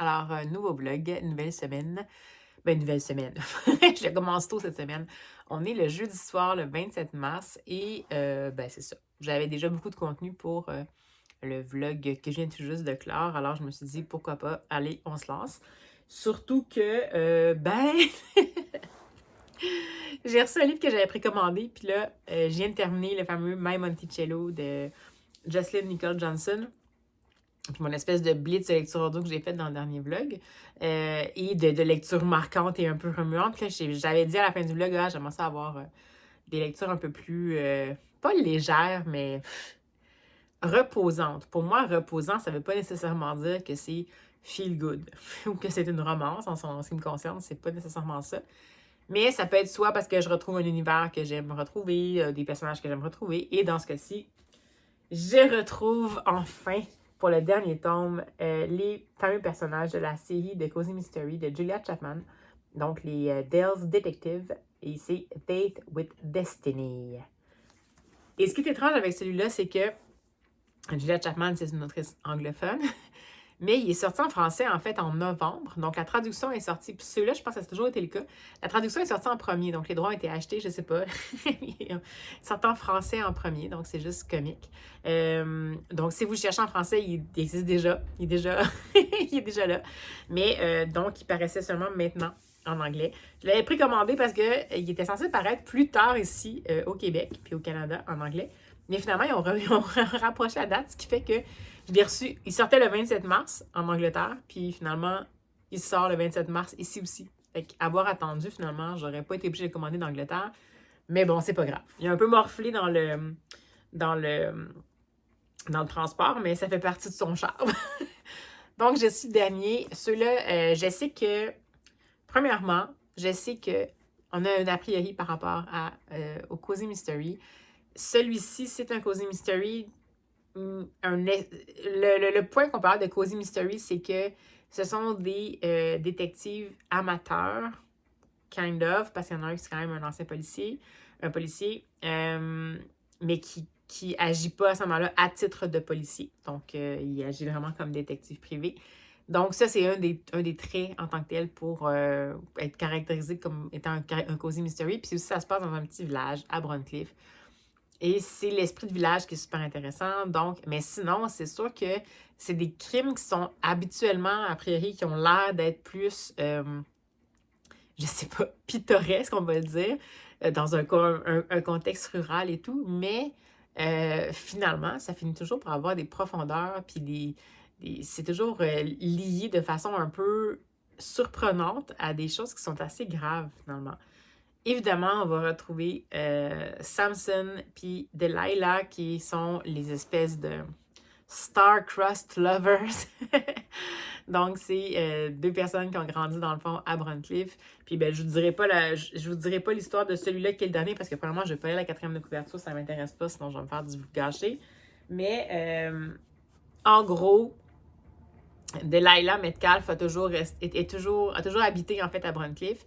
Alors, nouveau vlog, nouvelle semaine. Ben, nouvelle semaine. Je le commence tôt cette semaine. On est le jeudi soir, le 27 mars, et ben, c'est ça. J'avais déjà beaucoup de contenu pour le vlog que je viens tout juste de clore, alors je me suis dit, pourquoi pas, allez, on se lance. Surtout que, ben, j'ai reçu un livre que j'avais précommandé, puis là, je viens de terminer le fameux My Monticello de Jocelyn Nicole Johnson. Puis mon espèce de blitz de lecture audio que j'ai faite dans le dernier vlog, et de lecture marquante et un peu remuante. Là, j'avais dit à la fin du vlog, j'aimerais ça avoir des lectures un peu plus, pas légères, mais reposantes. Pour moi, reposant, ça ne veut pas nécessairement dire que c'est feel good ou que c'est une romance. En ce qui me concerne, c'est pas nécessairement ça. Mais ça peut être soit parce que je retrouve un univers que j'aime retrouver, des personnages que j'aime retrouver, et dans ce cas-ci, je retrouve enfin, pour le dernier tome, les fameux personnages de la série de Cozy Mystery de Julia Chapman, donc les Dale's Detective, et c'est Faith with Destiny. Et ce qui est étrange avec celui-là, c'est que Julia Chapman, c'est une autrice anglophone, mais il est sorti en français, en fait, en novembre. Donc, la traduction est sortie. Puis celui-là, je pense que ça a toujours été le cas. La traduction est sortie en premier. Donc, les droits ont été achetés, je ne sais pas. Il sort en français en premier. Donc, c'est juste comique. Donc, si vous cherchez en français, il existe déjà. Il est déjà, il est déjà là. Mais, donc, il paraissait seulement maintenant en anglais. Je l'avais précommandé parce qu'il était censé paraître plus tard ici, au Québec, puis au Canada, en anglais. Mais finalement, ils ont rapproché la date, ce qui fait que je l'ai reçu. Il sortait le 27 mars en Angleterre, puis finalement, il sort le 27 mars ici aussi. Fait qu'avoir attendu, finalement, j'aurais pas été obligée de le commander d'Angleterre. Mais bon, c'est pas grave. Il a un peu morflé dans le transport, mais ça fait partie de son charme. Donc, je suis le dernier. Ceux-là, je sais que, premièrement, je sais que on a un a priori par rapport au Cozy Mystery. Celui-ci, c'est un Cozy Mystery. Le point qu'on parle de Cozy Mystery, c'est que ce sont des détectives amateurs, kind of, parce qu'il y en a un qui est quand même un ancien policier, mais qui agit pas à ce moment-là à titre de policier. Donc, il agit vraiment comme détective privé. Donc, ça, c'est un des traits en tant que tel pour être caractérisé comme étant un Cozy Mystery. Puis aussi, ça se passe dans un petit village à Broncliffe. Et c'est l'esprit de village qui est super intéressant. Donc, mais sinon, c'est sûr que c'est des crimes qui sont habituellement, a priori, qui ont l'air d'être plus, je sais pas, pittoresques, on va le dire, dans un contexte rural et tout. Mais finalement, ça finit toujours par avoir des profondeurs, puis c'est toujours lié de façon un peu surprenante à des choses qui sont assez graves, finalement. Évidemment, on va retrouver Samson puis Delilah qui sont les espèces de star-crossed lovers. Donc, c'est deux personnes qui ont grandi dans le fond à Broncliffe. Puis, ben, je vous dirai pas l'histoire de celui-là qui est le dernier parce que, premièrement, je vais pas lire la quatrième de couverture, ça m'intéresse pas, sinon je vais me faire du gâcher. Mais, en gros, Delilah Metcalf a toujours habité en fait à Broncliffe.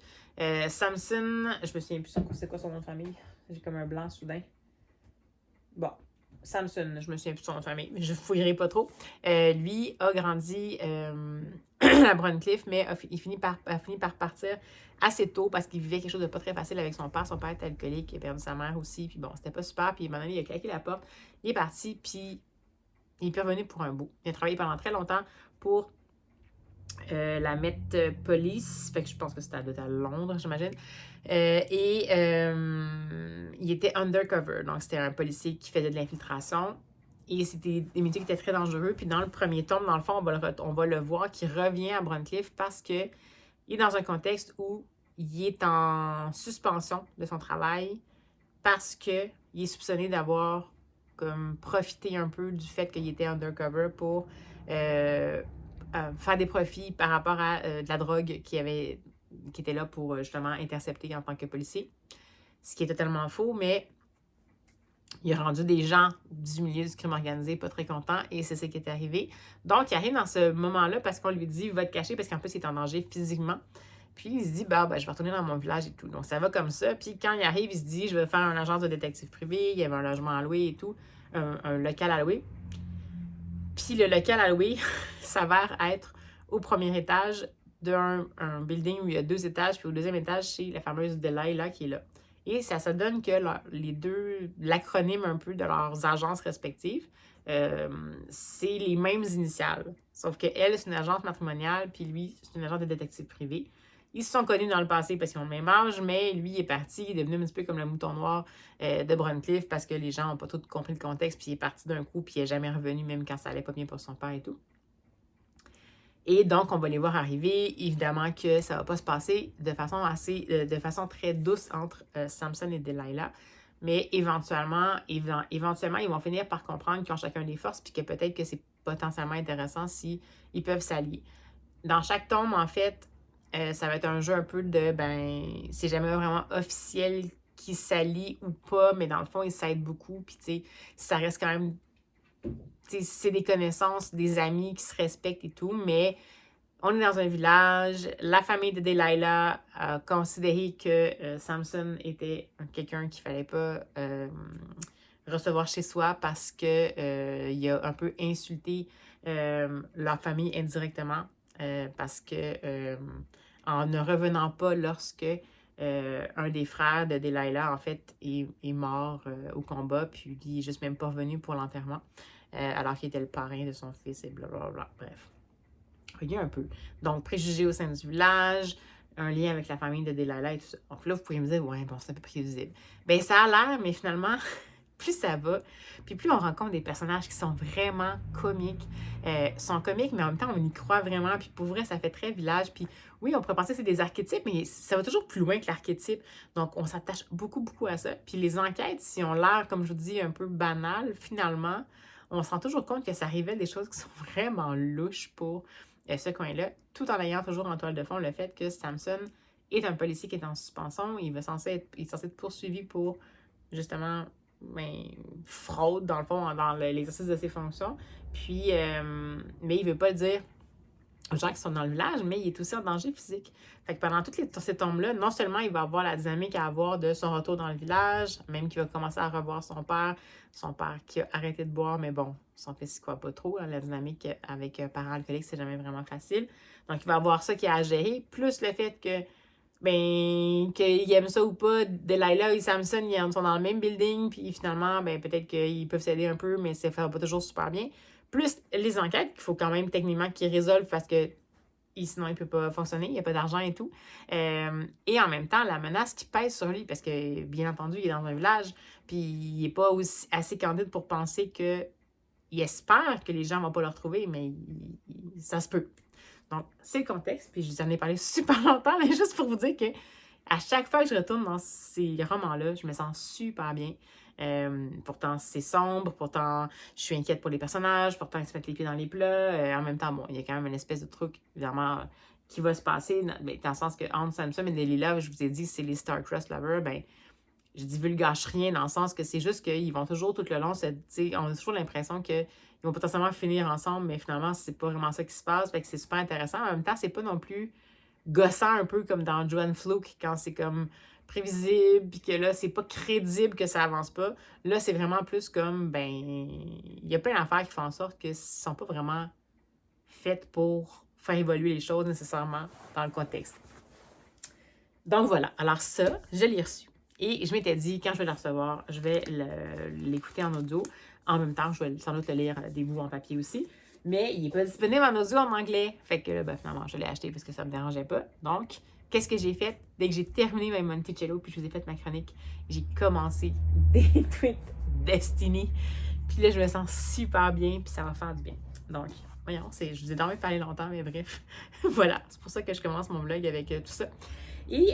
Samson, je me souviens plus c'est quoi son nom de famille. J'ai comme un blanc soudain. Bon, Samson, je me souviens plus de son nom de famille, mais je fouillerai pas trop. Lui a grandi à Broncliffe, mais a fini par partir assez tôt parce qu'il vivait quelque chose de pas très facile avec son père. Son père était alcoolique, il a perdu sa mère aussi, puis bon, c'était pas super. Puis à un moment donné, il a claqué la porte, il est parti, puis il est revenu pour un bout. Il a travaillé pendant très longtemps pour la Met Police, fait que je pense que c'était à Londres, j'imagine. Il était undercover, donc c'était un policier qui faisait de l'infiltration. Et c'était des métiers qui étaient très dangereux. Puis dans le premier tome, dans le fond, on va le voir qui revient à Broncliffe parce qu'il est dans un contexte où il est en suspension de son travail parce qu'il est soupçonné d'avoir comme profité un peu du fait qu'il était undercover pour faire des profits par rapport à de la drogue qui était là pour justement intercepter en tant que policier. Ce qui est totalement faux, mais il a rendu des gens du milieu du crime organisé pas très contents et c'est ce qui est arrivé. Donc, il arrive dans ce moment-là parce qu'on lui dit « va te cacher » parce qu'en plus, il est en danger physiquement. Puis, il se dit ben, je vais retourner dans mon village et tout. Donc, ça va comme ça. Puis, quand il arrive, il se dit je vais faire une agence de détective privé. Il y avait un logement à louer et tout, un local à louer. Puis, le local à louer s'avère être au premier étage d'un building où il y a 2 étages, puis au deuxième étage, c'est la fameuse Delilah qui est là. Et ça donne que l'acronyme un peu de leurs agences respectives, c'est les mêmes initiales. Sauf qu'elle, c'est une agence matrimoniale, puis lui, c'est une agence de détective privé. Ils se sont connus dans le passé parce qu'ils ont le même âge, mais lui, il est parti, il est devenu un petit peu comme le mouton noir de Broncliffe parce que les gens n'ont pas tout compris le contexte, puis il est parti d'un coup, puis il n'est jamais revenu, même quand ça allait pas bien pour son père et tout. Et donc, on va les voir arriver. Évidemment que ça ne va pas se passer de façon très douce entre Samson et Delilah. Mais éventuellement, ils vont finir par comprendre qu'ils ont chacun des forces, puis que peut-être que c'est potentiellement intéressant si ils peuvent s'allier. Dans chaque tome, en fait, ça va être un jeu un peu de, c'est jamais vraiment officiel qui s'allie ou pas, mais dans le fond, ils s'aident beaucoup, puis tu sais, ça reste quand même, c'est des connaissances, des amis qui se respectent et tout, mais on est dans un village, la famille de Delilah a considéré que Samson était quelqu'un qu'il ne fallait pas recevoir chez soi parce qu'il a un peu insulté leur famille indirectement parce que en ne revenant pas lorsque un des frères de Delilah, en fait, est mort au combat, puis il n'est juste même pas revenu pour l'enterrement, alors qu'il était le parrain de son fils et blablabla. Bref. Regarde un peu. Donc, préjugés au sein du village, un lien avec la famille de Delilah et tout ça. Donc là, vous pourriez me dire, ouais, bon, c'est un peu prévisible. Bien, ça a l'air, mais finalement, plus ça va, puis plus on rencontre des personnages qui sont vraiment comiques. Sont comiques, mais en même temps, on y croit vraiment. Puis pour vrai, ça fait très village. Puis oui, on pourrait penser que c'est des archétypes, mais ça va toujours plus loin que l'archétype. Donc, on s'attache beaucoup, beaucoup à ça. Puis les enquêtes, si on l'air, comme je vous dis, un peu banales, finalement, on se rend toujours compte que ça révèle des choses qui sont vraiment louches pour ce coin-là, tout en ayant toujours en toile de fond le fait que Samson est un policier qui est en suspension. Il est censé être poursuivi pour, justement, fraude, dans le fond, dans l'exercice de ses fonctions. Puis, mais il ne veut pas dire aux gens qui sont dans le village, mais il est aussi en danger physique. Fait que pendant toutes ces tombes-là, non seulement il va avoir la dynamique à avoir de son retour dans le village, même qu'il va commencer à revoir son père qui a arrêté de boire, mais bon, son fils ne croit pas trop. Hein, la dynamique avec un parent alcoolique, c'est jamais vraiment facile. Donc, il va avoir ça qui a à gérer, plus le fait que qu'il aime ça ou pas, Delilah et Samson, ils sont dans le même building, puis finalement, peut-être qu'ils peuvent s'aider un peu, mais ça ne fait pas toujours super bien. Plus les enquêtes qu'il faut quand même techniquement qu'ils résolvent parce que sinon il ne peut pas fonctionner, il n'y a pas d'argent et tout. Et en même temps, la menace qui pèse sur lui, parce que bien entendu, il est dans un village, puis il n'est pas assez candide pour penser qu'il espère que les gens ne vont pas le retrouver, mais ça se peut. Donc, c'est le contexte, puis je vous en ai parlé super longtemps, mais juste pour vous dire que à chaque fois que je retourne dans ces romans-là, je me sens super bien. Pourtant, c'est sombre, pourtant, je suis inquiète pour les personnages, pourtant, ils se mettent les pieds dans les plats. En même temps, bon, il y a quand même une espèce de truc, évidemment, qui va se passer, dans le sens que entre Samson et Delilah, je vous ai dit, c'est les Star-Crossed Lovers, je divulgage rien dans le sens que c'est juste qu'ils vont toujours tout le long, on a toujours l'impression qu'ils vont potentiellement finir ensemble, mais finalement, c'est pas vraiment ça qui se passe. Fait que c'est super intéressant. En même temps, c'est pas non plus gossant un peu comme dans Joanne Fluke, quand c'est comme prévisible, puis que là, c'est pas crédible que ça avance pas. Là, c'est vraiment plus comme, il y a plein d'affaires qui font en sorte que sont pas vraiment faites pour faire évoluer les choses nécessairement dans le contexte. Donc voilà. Alors ça, je l'ai reçu. Et je m'étais dit, quand je vais le recevoir, je vais l'écouter en audio. En même temps, je vais sans doute le lire des bouts en papier aussi. Mais il n'est pas disponible en audio en anglais. Fait que là, finalement, je l'ai acheté parce que ça ne me dérangeait pas. Donc, qu'est-ce que j'ai fait? Dès que j'ai terminé ma Monticello puis je vous ai fait ma chronique, j'ai commencé des tweets Destiny. Puis là, je me sens super bien puis ça va faire du bien. Donc, voyons, je vous ai dormi parlé longtemps, mais bref. Voilà, c'est pour ça que je commence mon vlog avec tout ça. Et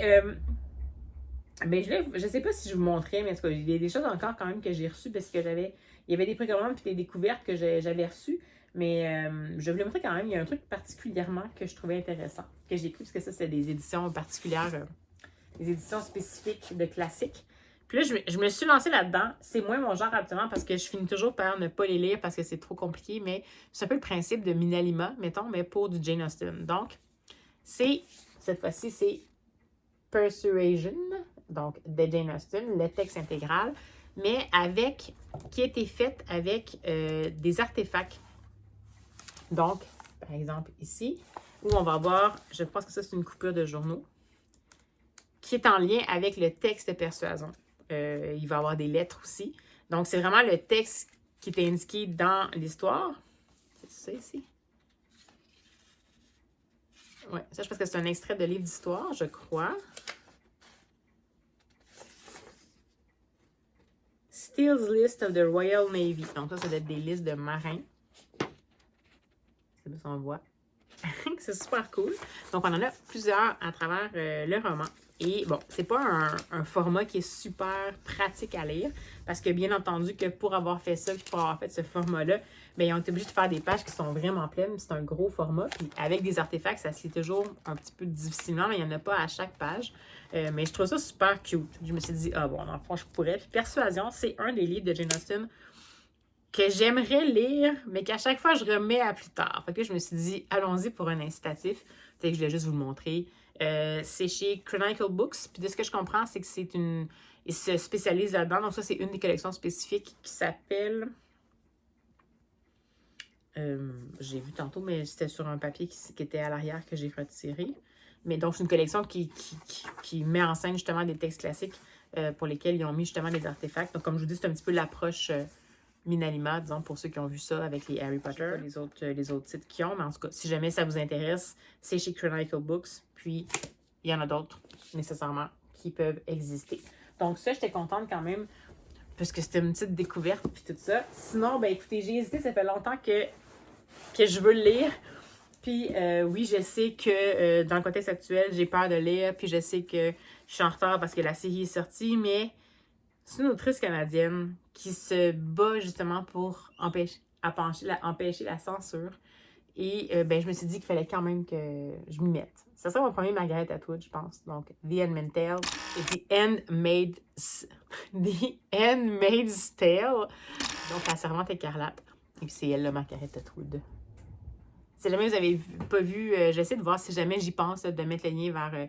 je sais pas si je vous montrais, mais en tout cas, il y a des choses encore quand même que j'ai reçues parce que il y avait des précommandes et des découvertes que j'avais reçues. Mais je voulais montrer quand même, il y a un truc particulièrement que je trouvais intéressant, que j'ai pris, parce que ça, c'est des éditions particulières, des éditions spécifiques de classiques. Puis là, je me suis lancée là-dedans. C'est moins mon genre habituellement parce que je finis toujours par ne pas les lire parce que c'est trop compliqué, mais c'est un peu le principe de Minalima, mettons, mais pour du Jane Austen. Donc, cette fois-ci, c'est Persuasion, donc de Jane Austen, le texte intégral, mais qui a été fait avec des artefacts. Donc, par exemple, ici, où on va voir, je pense que ça c'est une coupure de journaux, qui est en lien avec le texte de persuasion. Il va y avoir des lettres aussi. Donc, c'est vraiment le texte qui est indiqué dans l'histoire. C'est ça ici? Oui, ça, je pense que c'est un extrait de livre d'histoire, je crois. Steele's List of the Royal Navy. Donc, ça doit être des listes de marins. C'est ça qu'on voit. C'est super cool. Donc, on en a plusieurs à travers le roman. Et bon, c'est pas un format qui est super pratique à lire, parce que bien entendu que pour avoir fait ça, puis pour avoir fait ce format-là, bien, ils ont été obligés de faire des pages qui sont vraiment pleines. C'est un gros format. Puis avec des artefacts, ça se lit toujours un petit peu difficilement, mais il n'y en a pas à chaque page. Mais je trouve ça super cute. Je me suis dit, ah bon, dans le fond, je pourrais. Puis Persuasion, c'est un des livres de Jane Austen que j'aimerais lire, mais qu'à chaque fois, je remets à plus tard. Fait que je me suis dit, allons-y pour un incitatif. Peut-être que je vais juste vous le montrer. C'est chez Chronicle Books. Puis de ce que je comprends, c'est que c'est une... Il se spécialise là-dedans. Donc ça, c'est une des collections spécifiques qui s'appelle... j'ai vu tantôt, mais c'était sur un papier qui était à l'arrière que j'ai retiré. Mais donc, c'est une collection qui met en scène justement des textes classiques pour lesquels ils ont mis justement des artefacts. Donc, comme je vous dis, c'est un petit peu l'approche Minalima, disons, pour ceux qui ont vu ça avec les Harry Potter, les autres titres qu'ils ont. Mais en tout cas, si jamais ça vous intéresse, c'est chez Chronicle Books. Puis, il y en a d'autres, nécessairement, qui peuvent exister. Donc, ça, j'étais contente quand même, parce que c'était une petite découverte, puis tout ça. Sinon, ben écoutez, j'ai hésité, ça fait longtemps que je veux le lire. Puis, oui, je sais que dans le contexte actuel, j'ai peur de lire, puis je sais que je suis en retard parce que la série est sortie, mais c'est une autrice canadienne qui se bat justement pour empêcher la censure. Et ben, je me suis dit qu'il fallait quand même que je m'y mette. Ça serait mon premier Margaret Atwood, je pense. Donc, The Handmaid's Tale et The Handmaid's Tale. Donc, La Servante écarlate. Et puis, c'est elle, là, Margaret Atwood. Si jamais vous n'avez pas vu, j'essaie de voir si jamais j'y pense, de mettre le lien vers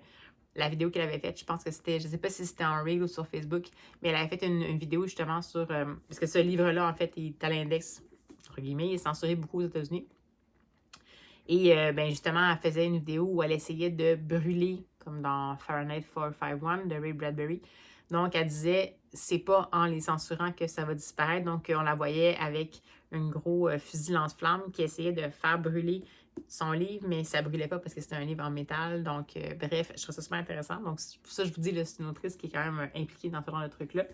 la vidéo qu'elle avait faite. Je pense que c'était, je ne sais pas si c'était en reel ou sur Facebook, mais elle avait fait une vidéo justement sur... parce que ce livre-là, en fait, il est à l'index, entre guillemets, il est censuré beaucoup aux États-Unis. Et ben justement, elle faisait une vidéo où elle essayait de brûler, comme dans Fahrenheit 451 de Ray Bradbury. Donc, elle disait, c'est pas en les censurant que ça va disparaître. Donc, on la voyait avec un gros fusil lance-flamme qui essayait de faire brûler son livre, mais ça brûlait pas parce que c'était un livre en métal. Donc, bref, je trouve ça super intéressant. Donc, pour ça, je vous dis, là, c'est une autrice qui est quand même impliquée dans ce genre de truc-là.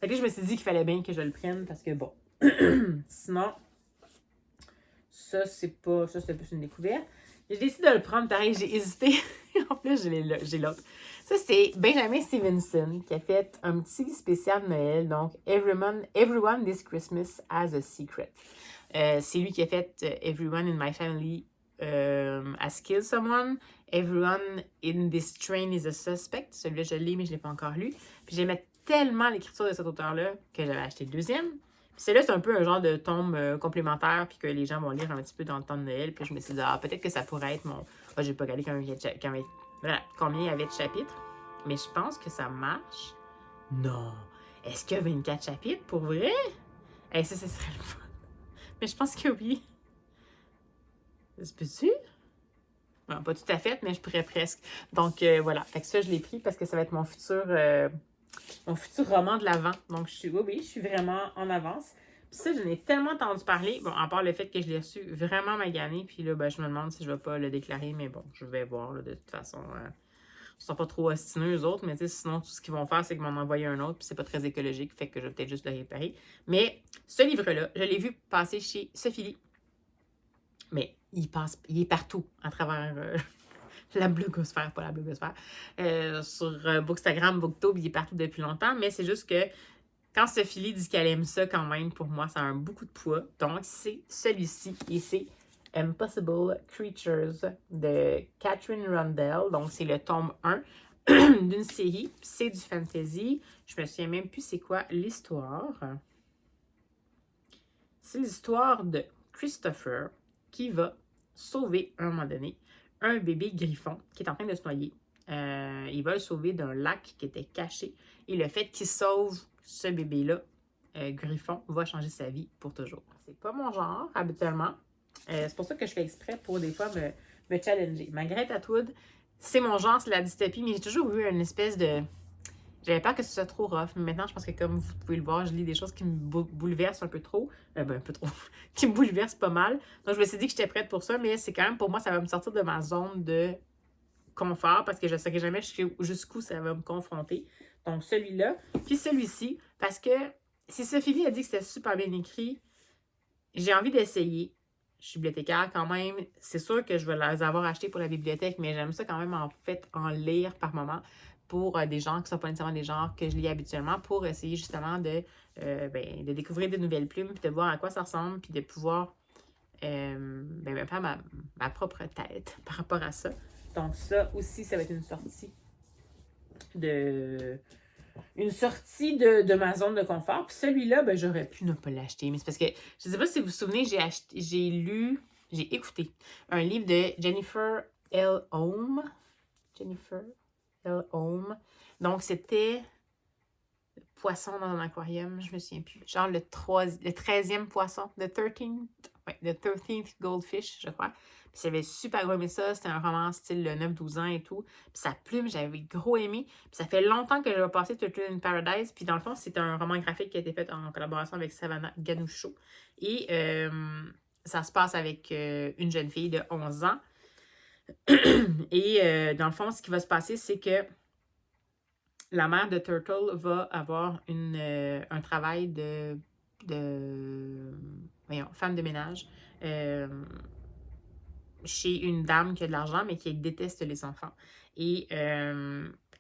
Fait que je me suis dit qu'il fallait bien que je le prenne parce que, bon, sinon... Ça, c'était plus une découverte. J'ai décidé de le prendre pareil, j'ai hésité. En plus, j'ai l'autre. Ça, c'est Benjamin Stevenson qui a fait un petit spécial de Noël. Donc, Everyone This Christmas Has a Secret. C'est lui qui a fait Everyone in My Family Has Killed Someone. Everyone in This Train is a Suspect. Celui-là, je l'ai, mais je ne l'ai pas encore lu. Puis j'aimais tellement l'écriture de cet auteur-là que j'avais acheté le deuxième. Puis celui-là, c'est un peu un genre de tome complémentaire, puis que les gens vont lire un petit peu dans le temps de Noël. Puis je me suis dit, ah, peut-être que ça pourrait être mon... Ah, j'ai pas regardé combien il y avait de chapitres, mais je pense que ça marche. Non! Est-ce qu'il y a 24 chapitres, pour vrai? Ça serait le fun. Mais je pense que oui. Peux-tu? Bon, pas tout à fait, mais je pourrais presque. Donc, voilà. Fait que ça, je l'ai pris parce que ça va être mon futur roman de l'Avent. Donc, oui, je suis vraiment en avance. Puis ça, j'en ai tellement entendu parler. Bon, à part le fait que je l'ai reçu vraiment magané. Puis là, ben, je me demande si je vais pas le déclarer. Mais bon, je vais voir, là, de toute façon. Ils sont pas trop ostineux, eux autres. Mais sinon, tout ce qu'ils vont faire, c'est qu'ils m'en envoyer un autre. Puis c'est pas très écologique. Fait que je vais peut-être juste le réparer. Mais ce livre-là, je l'ai vu passer chez Sophie Lee. Mais il est partout à travers... la blogosphère, pas la blogosphère, sur Bookstagram, Booktube, il est partout depuis longtemps, mais c'est juste que quand Sophie Lee dit qu'elle aime ça quand même, pour moi, ça a un beaucoup de poids. Donc, c'est celui-ci, et c'est Impossible Creatures de Catherine Rundell. Donc, c'est le tome 1 d'une série. C'est du fantasy. Je me souviens même plus c'est quoi l'histoire. C'est l'histoire de Christopher qui va sauver, à un moment donné, un bébé griffon qui est en train de se noyer. Il va le sauver d'un lac qui était caché. Et le fait qu'il sauve ce bébé-là, griffon, va changer sa vie pour toujours. C'est pas mon genre, habituellement. C'est pour ça que je fais exprès pour des fois me challenger. Margaret Atwood, c'est mon genre, c'est la dystopie, mais j'ai toujours eu une espèce de... J'avais peur que ce soit trop rough, mais maintenant, je pense que comme vous pouvez le voir, je lis des choses qui me bouleversent un peu trop. Un peu trop. Qui me bouleversent pas mal. Donc, je me suis dit que j'étais prête pour ça, mais c'est quand même, pour moi, ça va me sortir de ma zone de confort parce que je ne saurais jamais jusqu'où ça va me confronter. Donc, celui-là. Puis celui-ci, parce que si Sophie a dit que c'était super bien écrit, j'ai envie d'essayer. Je suis bibliothécaire quand même. C'est sûr que je vais les avoir achetés pour la bibliothèque, mais j'aime ça quand même en fait en lire par moment pour des gens qui ne sont pas nécessairement des genres que je lis habituellement pour essayer justement de découvrir de nouvelles plumes, puis de voir à quoi ça ressemble, puis de pouvoir me faire ma propre tête par rapport à ça. Donc ça aussi, ça va être de de ma zone de confort. Puis celui-là, ben, j'aurais pu ne pas l'acheter. Mais c'est parce que, je ne sais pas si vous vous souvenez, j'ai écouté un livre de Jennifer L. Holm. Jennifer L. Holm. Donc, c'était Poisson dans un aquarium, je me souviens plus. Genre le 13e poisson, the 13th Goldfish, je crois. Puis j'avais super aimé ça. C'était un roman style 9-12 ans et tout. Puis sa plume, j'avais gros aimé. Puis ça fait longtemps que j'ai passé Turtle in Paradise. Puis dans le fond, c'est un roman graphique qui a été fait en collaboration avec Savannah Ganoucho. Et ça se passe avec une jeune fille de 11 ans. Et dans le fond, ce qui va se passer, c'est que la mère de Turtle va avoir un travail de femme de ménage chez une dame qui a de l'argent, mais qui déteste les enfants. Et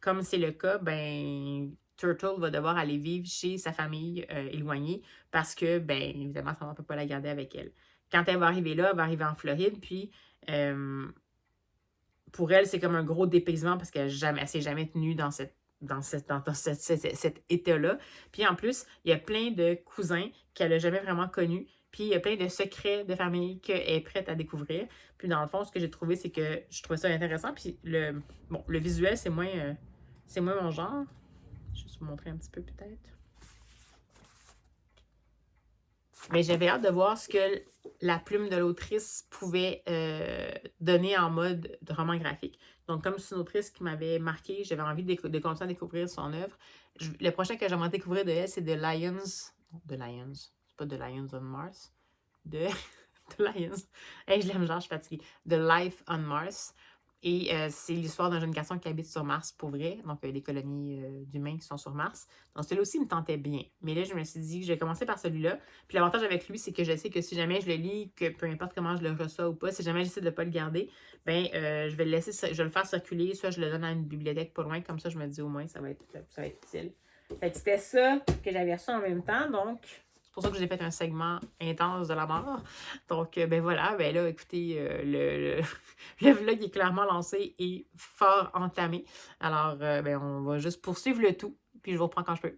comme c'est le cas, ben Turtle va devoir aller vivre chez sa famille éloignée parce que, ben évidemment, sa mère ne peut pas la garder avec elle. Quand elle va arriver là, elle va arriver en Floride, puis pour elle, c'est comme un gros dépaysement parce qu'elle ne s'est jamais tenue dans cet état-là. Puis en plus, il y a plein de cousins qu'elle n'a jamais vraiment connus. Puis il y a plein de secrets de famille qu'elle est prête à découvrir. Puis dans le fond, ce que j'ai trouvé, c'est que je trouvais ça intéressant. Puis le visuel, c'est moins mon genre. Je vais juste vous montrer un petit peu peut-être. Mais j'avais hâte de voir ce que la plume de l'autrice pouvait donner en mode de roman graphique. Donc, comme c'est une autrice qui m'avait marqué, j'avais envie de continuer à découvrir son œuvre. Le prochain que j'aimerais découvrir de elle, c'est The Lions. The Lions. C'est pas The Lions on Mars. The Lions. Hey, je l'aime, genre, je suis fatiguée. The Life on Mars. Et c'est l'histoire d'un jeune garçon qui habite sur Mars pour vrai, donc des colonies d'humains qui sont sur Mars. Donc celui-là aussi me tentait bien. Mais là, je me suis dit que je vais commencer par celui-là. Puis l'avantage avec lui, c'est que je sais que si jamais je le lis, que peu importe comment je le reçois ou pas, si jamais j'essaie de ne pas le garder, ben je vais je vais le faire circuler, soit je le donne à une bibliothèque pas loin, comme ça je me dis au moins ça va être utile. Fait que c'était ça que j'avais reçu en même temps, donc c'est pour ça que j'ai fait un segment intense de la mort. Donc, ben voilà, ben là, écoutez, le vlog est clairement lancé et fort entamé. Alors, ben on va juste poursuivre le tout, puis je vous reprends quand je peux.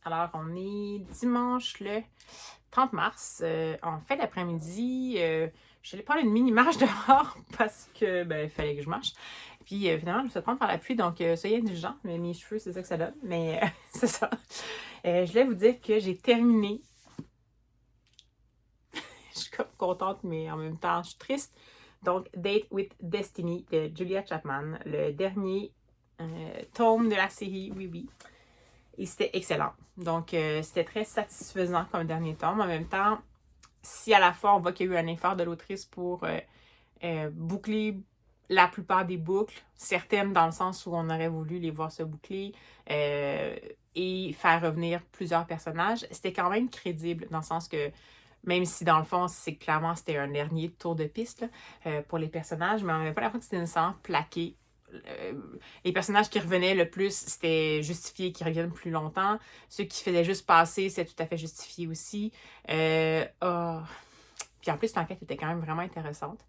Alors, on est dimanche le 30 mars. En fin d'après-midi, je suis allée prendre une mini-marche dehors parce que il fallait que je marche. Puis finalement, je me suis fait prendre par la pluie, donc soyez indulgents. Mais mes cheveux, c'est ça que ça donne. Mais c'est ça. Je voulais vous dire que j'ai terminé. Je suis comme contente, mais en même temps, je suis triste. Donc, Date with Destiny de Julia Chapman, le dernier tome de la série, oui. Et c'était excellent. Donc, c'était très satisfaisant comme dernier tome. En même temps, si à la fois on voit qu'il y a eu un effort de l'autrice pour boucler la plupart des boucles, certaines dans le sens où on aurait voulu les voir se boucler et faire revenir plusieurs personnages, c'était quand même crédible dans le sens que même si dans le fond, c'est clairement c'était un dernier tour de piste là, pour les personnages, mais on n'avait pas l'impression que c'était nécessairement plaqué. Les personnages qui revenaient le plus, c'était justifié qu'ils reviennent plus longtemps. Ceux qui faisaient juste passer, c'est tout à fait justifié aussi. Puis Puis en plus, l'enquête était quand même vraiment intéressante.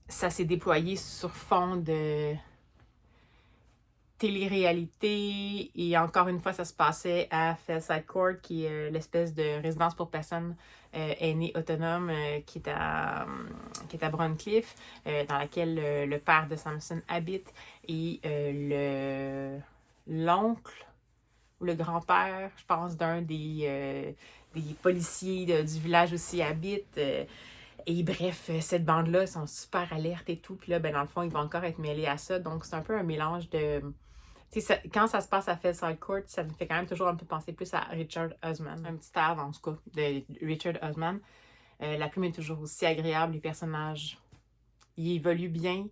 Ça s'est déployé sur fond de télé-réalité et encore une fois, ça se passait à Fellside Court, qui est l'espèce de résidence pour personnes aînées autonomes qui est à Broncliffe, dans laquelle le père de Samson habite et l'oncle ou le grand-père, je pense, d'un des policiers du village aussi habite. Et bref, cette bande-là sont super alertes et tout. Puis là, ben, dans le fond, ils vont encore être mêlés à ça. Donc, c'est un peu un mélange de... quand ça se passe à Fellside Court, ça me fait quand même toujours un peu penser plus à Richard Osman. Un petit air, dans ce cas, de Richard Osman. La plume est toujours aussi agréable. Les personnages, ils évoluent bien.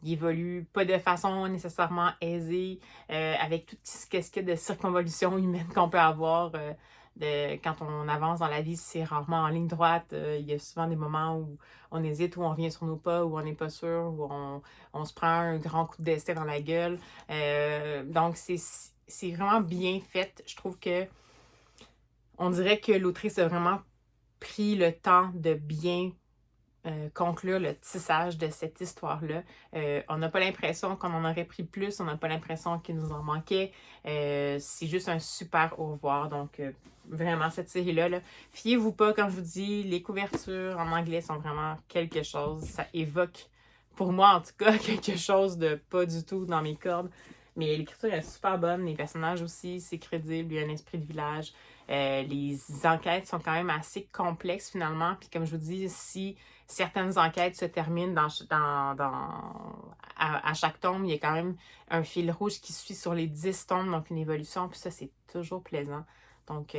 Ils évoluent pas de façon nécessairement aisée, avec tout ce qu'il y a de circonvolution humaine qu'on peut avoir. Quand on avance dans la vie, c'est rarement en ligne droite. Il y a souvent des moments où on hésite, où on revient sur nos pas, où on n'est pas sûr, où on se prend un grand coup de destin dans la gueule. Donc, c'est vraiment bien fait. Je trouve que on dirait que l'autrice a vraiment pris le temps de bien conclure le tissage de cette histoire-là. On n'a pas l'impression qu'on en aurait pris plus, on n'a pas l'impression qu'il nous en manquait. C'est juste un super au revoir. Donc, vraiment, cette série-là, là, fiez-vous pas, comme je vous dis, les couvertures en anglais sont vraiment quelque chose. Ça évoque, pour moi en tout cas, quelque chose de pas du tout dans mes cordes. Mais l'écriture est super bonne, les personnages aussi, c'est crédible, il y a un esprit de village. Les enquêtes sont quand même assez complexes finalement. Puis comme je vous dis, si certaines enquêtes se terminent à chaque tome, il y a quand même un fil rouge qui suit sur les 10 tomes, donc une évolution. Puis ça, c'est toujours plaisant. Donc,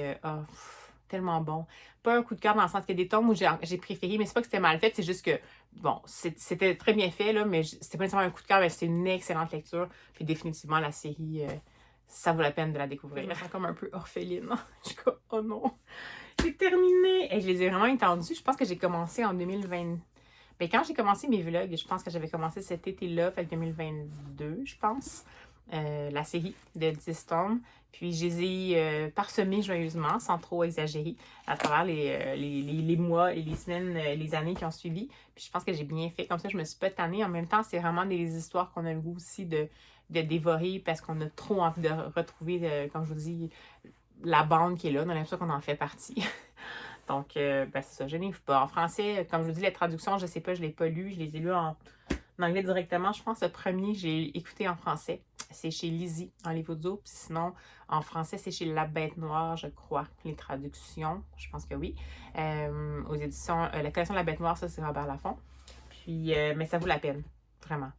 tellement bon. Pas un coup de cœur dans le sens qu'il y a des tomes où j'ai préféré, mais c'est pas que c'était mal fait, c'est juste que, bon, c'était très bien fait, là, mais c'était pas nécessairement un coup de cœur, mais c'était une excellente lecture. Puis définitivement, la série, ça vaut la peine de la découvrir. Je me sens comme un peu orpheline. Je suis comme, oh non, j'ai terminé! Et je les ai vraiment étendus. Je pense que j'ai commencé en 2020. Ben, quand j'ai commencé mes vlogs, je pense que j'avais commencé cet été-là, fait 2022, je pense. La série de 10 tomes. Puis je les ai parsemés joyeusement, sans trop exagérer, à travers les mois et les semaines, les années qui ont suivi. Puis je pense que j'ai bien fait. Comme ça, je me suis pas tannée. En même temps, c'est vraiment des histoires qu'on a le goût aussi de dévorer parce qu'on a trop envie de retrouver, comme je vous dis, la bande qui est là. On a l'impression qu'on en fait partie. Donc, ben c'est ça, je n'ai pas. En français, comme je vous dis, les traductions, je sais pas, je l'ai pas lu. Je les ai lus en anglais directement. Je pense que le premier, j'ai écouté en français. C'est chez Lizzie, en livre audio. Puis sinon, en français, c'est chez La Bête Noire, je crois. Les traductions, je pense que oui. Aux éditions, la collection de La Bête Noire, ça, c'est Robert Laffont. Puis, mais ça vaut la peine, vraiment.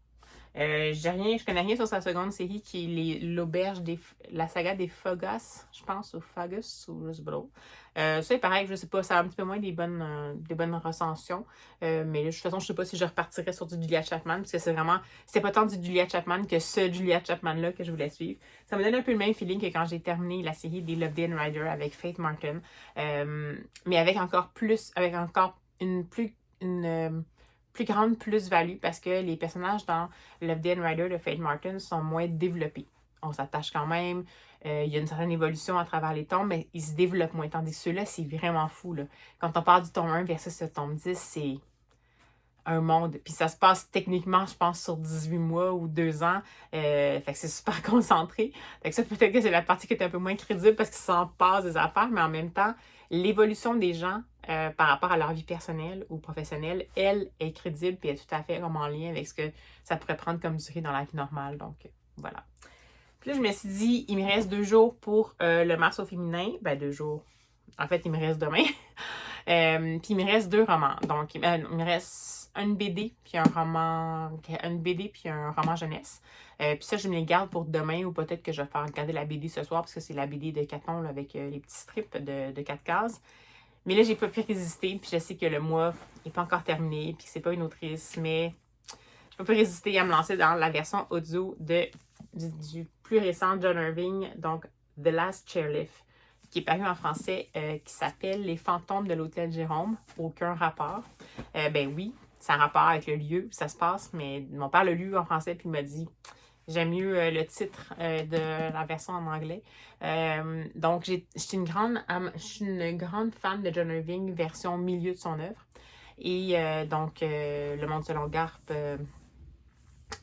Je connais rien sur sa seconde série qui est la saga des Fogas, je pense, ou Fagus, ou je sais pas trop. Ça est pareil, je sais pas, ça a un petit peu moins des bonnes recensions. Mais de toute façon, je sais pas si je repartirais sur du Julia Chapman, parce que c'est pas tant du Julia Chapman que ce Julia Chapman-là que je voulais suivre. Ça me donne un peu le même feeling que quand j'ai terminé la série des Loveday Rider avec Faith Martin. Mais avec encore une plus grande plus-value parce que les personnages dans Loveday Rider de Faith Martin sont moins développés. On s'attache quand même, il y a une certaine évolution à travers les tomes, mais ils se développent moins. Tandis que ceux-là, c'est vraiment fou, là. Quand on parle du tome 1 versus le tome 10, c'est un monde. Puis ça se passe techniquement, je pense, sur 18 mois ou 2 ans. Fait que c'est super concentré. Fait que ça, peut-être que c'est la partie qui est un peu moins crédible parce qu'il s'en passe des affaires, mais en même temps, l'évolution des gens par rapport à leur vie personnelle ou professionnelle, elle est crédible et est tout à fait comme en lien avec ce que ça pourrait prendre comme durée dans la vie normale. Donc, voilà. Puis là, je me suis dit, il me reste 2 jours pour le mars au féminin. Ben, 2 jours. En fait, il me reste demain. Puis il me reste 2 romans. Donc, il me reste une BD puis un roman jeunesse. Puis ça, je me les garde pour demain ou peut-être que je vais faire regarder la BD ce soir parce que c'est la BD de Caton là, avec les petits strips de 4 cases. Mais là, j'ai pas pu résister. Puis je sais que le mois n'est pas encore terminé puis que c'est pas une autrice, mais je peux pas résister à me lancer dans la version audio du plus récent John Irving, donc The Last Chairlift, qui est paru en français, qui s'appelle Les fantômes de l'hôtel Jérôme. Aucun rapport. Ben oui, ça a rapport avec le lieu où ça se passe, mais mon père l'a lu en français puis il m'a dit J'aime mieux le titre de la version en anglais. Donc, je suis une grande fan de John Irving, version milieu de son œuvre. Et donc, Le Monde selon Garp,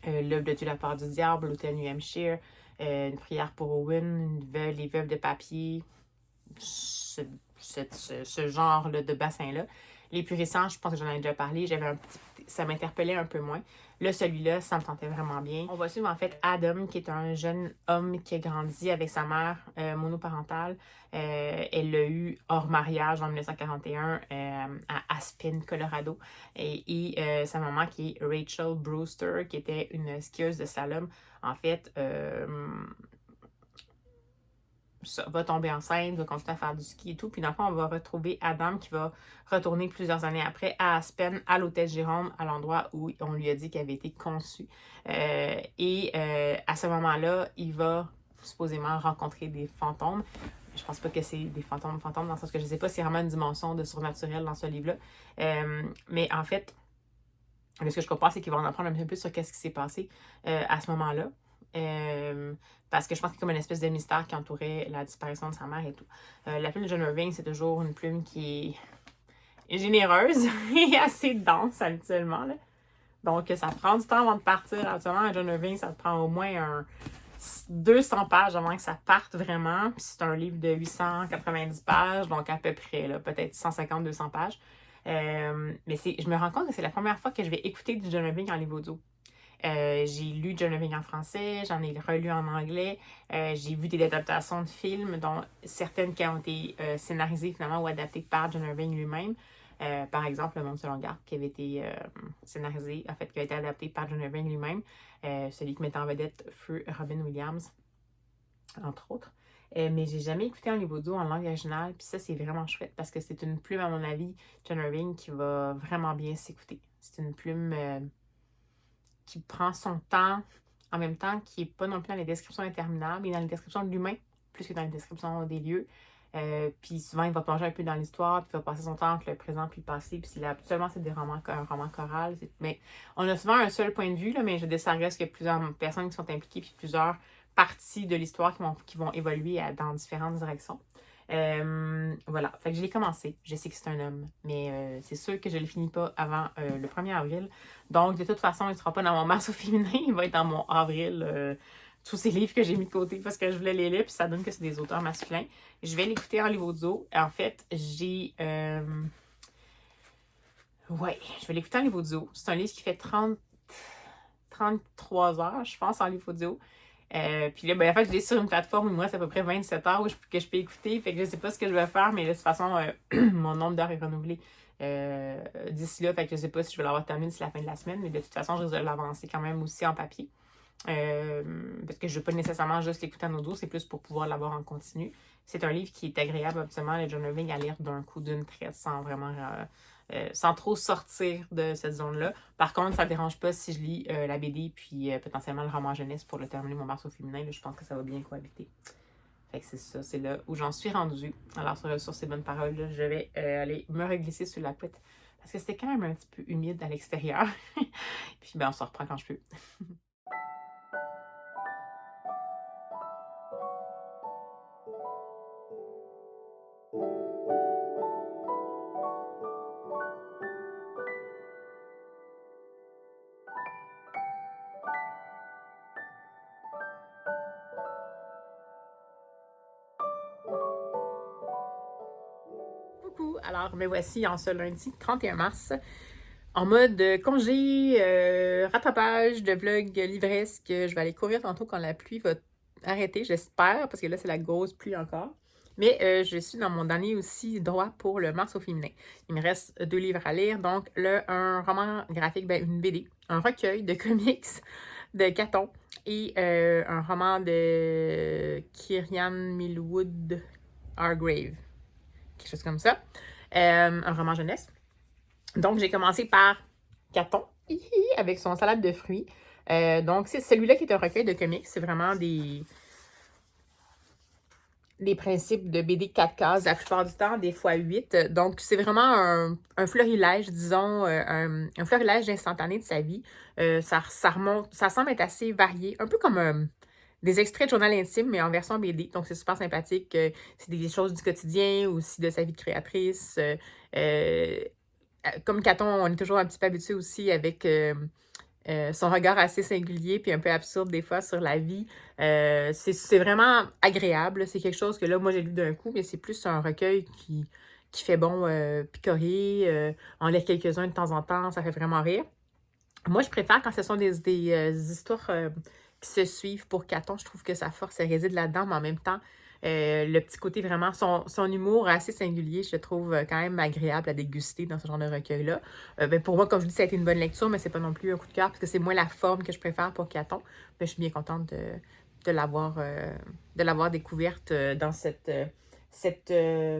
L'œuvre de Dieu, la part du diable, L'Hôtel New Hampshire, Une prière pour Owen, Les veuves de papier, ce genre de bassin-là. Les plus récents, je pense que j'en ai déjà parlé, ça m'interpellait un peu moins. Là, celui-là, ça me tentait vraiment bien. On va suivre en fait Adam, qui est un jeune homme qui a grandi avec sa mère monoparentale. Elle l'a eu hors mariage en 1941 à Aspen, Colorado. Et sa maman qui est Rachel Brewster, qui était une skieuse de slalom. En fait, va tomber enceinte, va continuer à faire du ski et tout. Puis dans le fond, on va retrouver Adam qui va retourner plusieurs années après à Aspen, à l'hôtel Jérôme, à l'endroit où on lui a dit qu'il avait été conçu. À ce moment-là, il va supposément rencontrer des fantômes. Je pense pas que c'est des fantômes, dans le sens que je sais pas si c'est vraiment une dimension de surnaturel dans ce livre-là. Mais en fait, ce que je comprends, c'est qu'il va en apprendre un peu plus sur qu'est-ce qui s'est passé à ce moment-là. Parce que je pense qu'il y a comme une espèce de mystère qui entourait la disparition de sa mère et tout. La plume de John Irving, c'est toujours une plume qui est généreuse et assez dense habituellement. Là. Donc, ça prend du temps avant de partir. Habituellement, à John Irving, ça te prend au moins 200 pages avant que ça parte vraiment. Puis c'est un livre de 890 pages, donc à peu près, peut-être 150-200 pages. Mais je me rends compte que c'est la première fois que je vais écouter du John Irving en livre audio. J'ai lu John Irving en français, j'en ai relu en anglais, j'ai vu des adaptations de films, dont certaines qui ont été scénarisées finalement ou adaptées par John Irving lui-même. Par exemple, Le Monde selon Garp, qui avait été scénarisé, en fait, qui a été adapté par John Irving lui-même, celui qui mettait en vedette feu Robin Williams, entre autres. Mais j'ai jamais écouté un livre audio en langue originale, puis ça, c'est vraiment chouette parce que c'est une plume, à mon avis, John Irving, qui va vraiment bien s'écouter. C'est une plume qui prend son temps, en même temps qui n'est pas non plus dans les descriptions interminables, mais dans les descriptions de l'humain, plus que dans les descriptions des lieux. Puis souvent, il va plonger un peu dans l'histoire, puis il va passer son temps entre le présent puis le passé. Puis habituellement, c'est un roman choral. Mais on a souvent un seul point de vue, là, mais je descendrai qu'il y a plusieurs personnes qui sont impliquées, puis plusieurs parties de l'histoire qui vont évoluer dans différentes directions. Voilà, fait que je l'ai commencé. Je sais que c'est un homme, mais c'est sûr que je ne le finis pas avant le 1er avril. Donc, de toute façon, il ne sera pas dans mon mars au féminin, il va être dans mon avril. Tous ces livres que j'ai mis de côté parce que je voulais les lire, puis ça donne que c'est des auteurs masculins. Je vais l'écouter en livre audio. En fait, ouais, je vais l'écouter en livre audio. C'est un livre qui fait 33 heures, je pense, en livre audio. Puis là, en fait, je l'ai sur une plateforme où moi, c'est à peu près 27 heures que je peux écouter. Fait que je sais pas ce que je vais faire, mais de toute façon, mon nombre d'heures est renouvelé d'ici là. Fait que je sais pas si je vais l'avoir terminé d'ici la fin de la semaine, mais de toute façon, je risque de l'avancer quand même aussi en papier. Parce que je ne veux pas nécessairement juste l'écouter en audio, c'est plus pour pouvoir l'avoir en continu. C'est un livre qui est agréable, absolument, le John Irving, à lire d'un coup, d'une traite, sans trop sortir de cette zone-là. Par contre, ça ne dérange pas si je lis la BD puis potentiellement le roman jeunesse pour le terminer mon marceau féminin. Là, je pense que ça va bien cohabiter. Fait que c'est ça, c'est là où j'en suis rendue. Alors, sur ces bonnes paroles, là, je vais aller me reglisser sur la couette parce que c'était quand même un petit peu humide à l'extérieur. Puis, on se reprend quand je peux. Coucou! Alors, me voici en ce lundi 31 mars, en mode congé, rattrapage de vlog livresque. Je vais aller courir tantôt quand la pluie va arrêter, j'espère, parce que là, c'est la grosse pluie encore. Mais je suis dans mon dernier aussi droit pour le mars au féminin. Il me reste 2 livres à lire, donc un roman graphique, une BD, un recueil de comics de Caton et un roman de Kieran Millwood Hargrave. Quelque chose comme ça. Un roman jeunesse. Donc, j'ai commencé par Caton, avec son salade de fruits. Donc, c'est celui-là qui est un recueil de comics. C'est vraiment des les principes de BD 4 cases, la plupart du temps, des fois 8. Donc, c'est vraiment un florilège, disons, un florilège instantané de sa vie. Ça remonte, ça semble être assez varié, un peu comme des extraits de journal intime, mais en version BD. Donc, c'est super sympathique. C'est des choses du quotidien, aussi de sa vie de créatrice. Comme Caton, on est toujours un petit peu habitué aussi avec son regard assez singulier puis un peu absurde des fois sur la vie. C'est vraiment agréable. C'est quelque chose que là, moi, j'ai lu d'un coup, mais c'est plus un recueil qui fait bon picorer. En lire quelques-uns de temps en temps, ça fait vraiment rire. Moi, je préfère quand ce sont des histoires qui se suivent pour Caton. Je trouve que sa force, elle réside là-dedans, mais en même temps, le petit côté vraiment, son humour assez singulier, je le trouve quand même agréable à déguster dans ce genre de recueil-là. Ben, pour moi, comme je dis, ça a été une bonne lecture, mais c'est pas non plus un coup de cœur, parce que c'est moins la forme que je préfère pour Caton. Ben, je suis bien contente de l'avoir découverte dans cette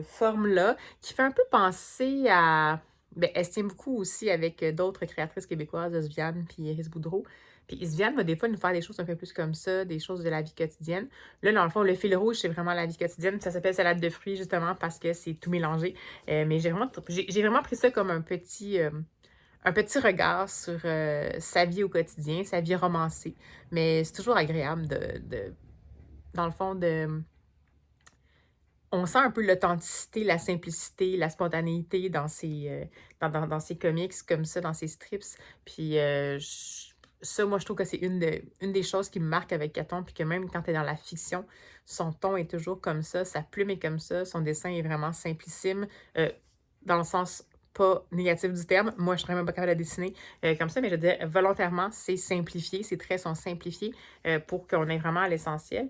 forme-là, qui fait un peu penser à... Ben, elle se tient beaucoup aussi avec d'autres créatrices québécoises, Osviane puis Iris Boudreau. Puis Isviane va des fois nous faire des choses un peu plus comme ça, des choses de la vie quotidienne. Là, dans le fond, le fil rouge, c'est vraiment la vie quotidienne. Ça s'appelle salade de fruits, justement, parce que c'est tout mélangé. Mais j'ai vraiment pris ça comme un petit regard sur sa vie au quotidien, sa vie romancée. Mais c'est toujours agréable dans le fond, on sent un peu l'authenticité, la simplicité, la spontanéité dans dans ces comics comme ça, dans ces strips. Puis ça, moi, je trouve que c'est une des choses qui me marque avec Caton, puis que même quand tu es dans la fiction, son ton est toujours comme ça, sa plume est comme ça, son dessin est vraiment simplissime, dans le sens pas négatif du terme. Moi, je serais même pas capable de dessiner comme ça, mais je veux dire, volontairement, c'est simplifié, ces traits sont simplifiés pour qu'on ait vraiment l'essentiel.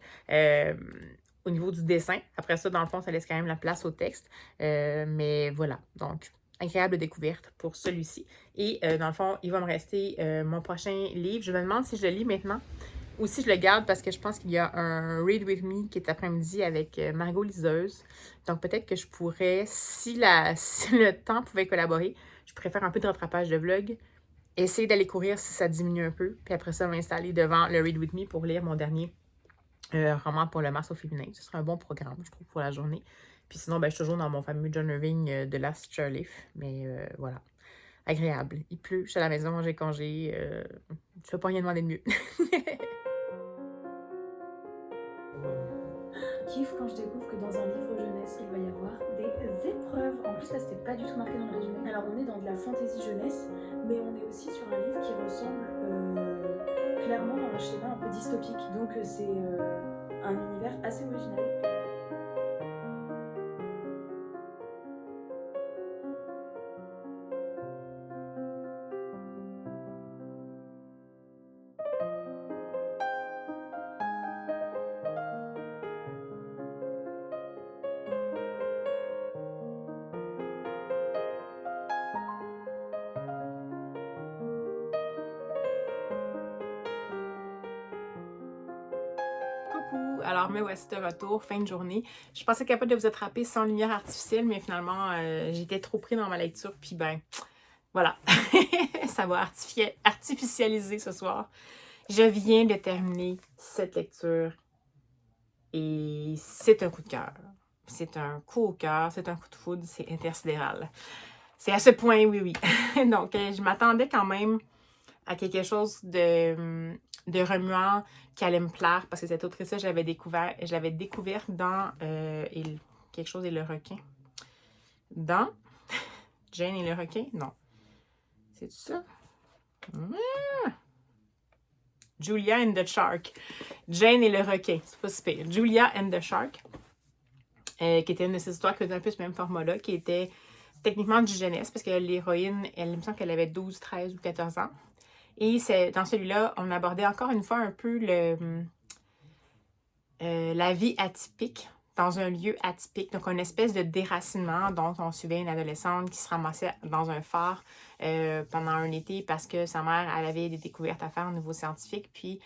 Au niveau du dessin. Après ça, dans le fond, ça laisse quand même la place au texte. Mais voilà, donc agréable découverte pour celui-ci. Et dans le fond, il va me rester mon prochain livre. Je me demande si je le lis maintenant ou si je le garde parce que je pense qu'il y a un Read With Me qui est après-midi avec Margot Liseuse. Donc peut-être que je pourrais, si le temps pouvait collaborer, je pourrais faire un peu de rattrapage de vlog, essayer d'aller courir si ça diminue un peu, puis après ça, m'installer devant le Read With Me pour lire mon dernier roman pour le Mars au féminin. Ce serait un bon programme, je trouve, pour la journée. Puis sinon, ben, je suis toujours dans mon fameux John Irving de Last Chairlift. Mais voilà, agréable. Il pleut, je suis à la maison, j'ai congé. Je peux pas rien demander de mieux. Kiffe quand je découvre que dans un livre jeunesse, il va y avoir des épreuves. En plus, là, c'était pas du tout marqué dans le résumé. Alors, on est dans de la fantaisie jeunesse, mais on est aussi sur un livre qui ressemble clairement à un schéma un peu dystopique. Donc, c'est un univers assez original. Coucou! Alors, me voici de retour, fin de journée. Je pensais être capable de vous attraper sans lumière artificielle, mais finalement, j'étais trop pris dans ma lecture, puis ben, voilà. Ça va artificialiser ce soir. Je viens de terminer cette lecture et c'est un coup de cœur. C'est un coup au cœur, c'est un coup de foudre, c'est intersidéral. C'est à ce point, oui, oui. Donc, je m'attendais quand même à quelque chose de remuant qui allait me plaire parce que cette autrice-là, je l'avais découverte dans quelque chose et le requin. Dans Jane et le requin? Non. C'est ça? Julia and the Shark. Jane et le requin. C'est pas si pire. Julia and the Shark. Qui était une de ces histoires qui était un peu ce même format-là, qui était techniquement du jeunesse, parce que l'héroïne, elle me semble qu'elle avait 12, 13 ou 14 ans. Et dans celui-là, on abordait encore une fois un peu la vie atypique dans un lieu atypique. Donc, une espèce de déracinement. Donc, on suivait une adolescente qui se ramassait dans un phare pendant un été parce que sa mère, elle avait des découvertes à faire au niveau scientifique. Puis,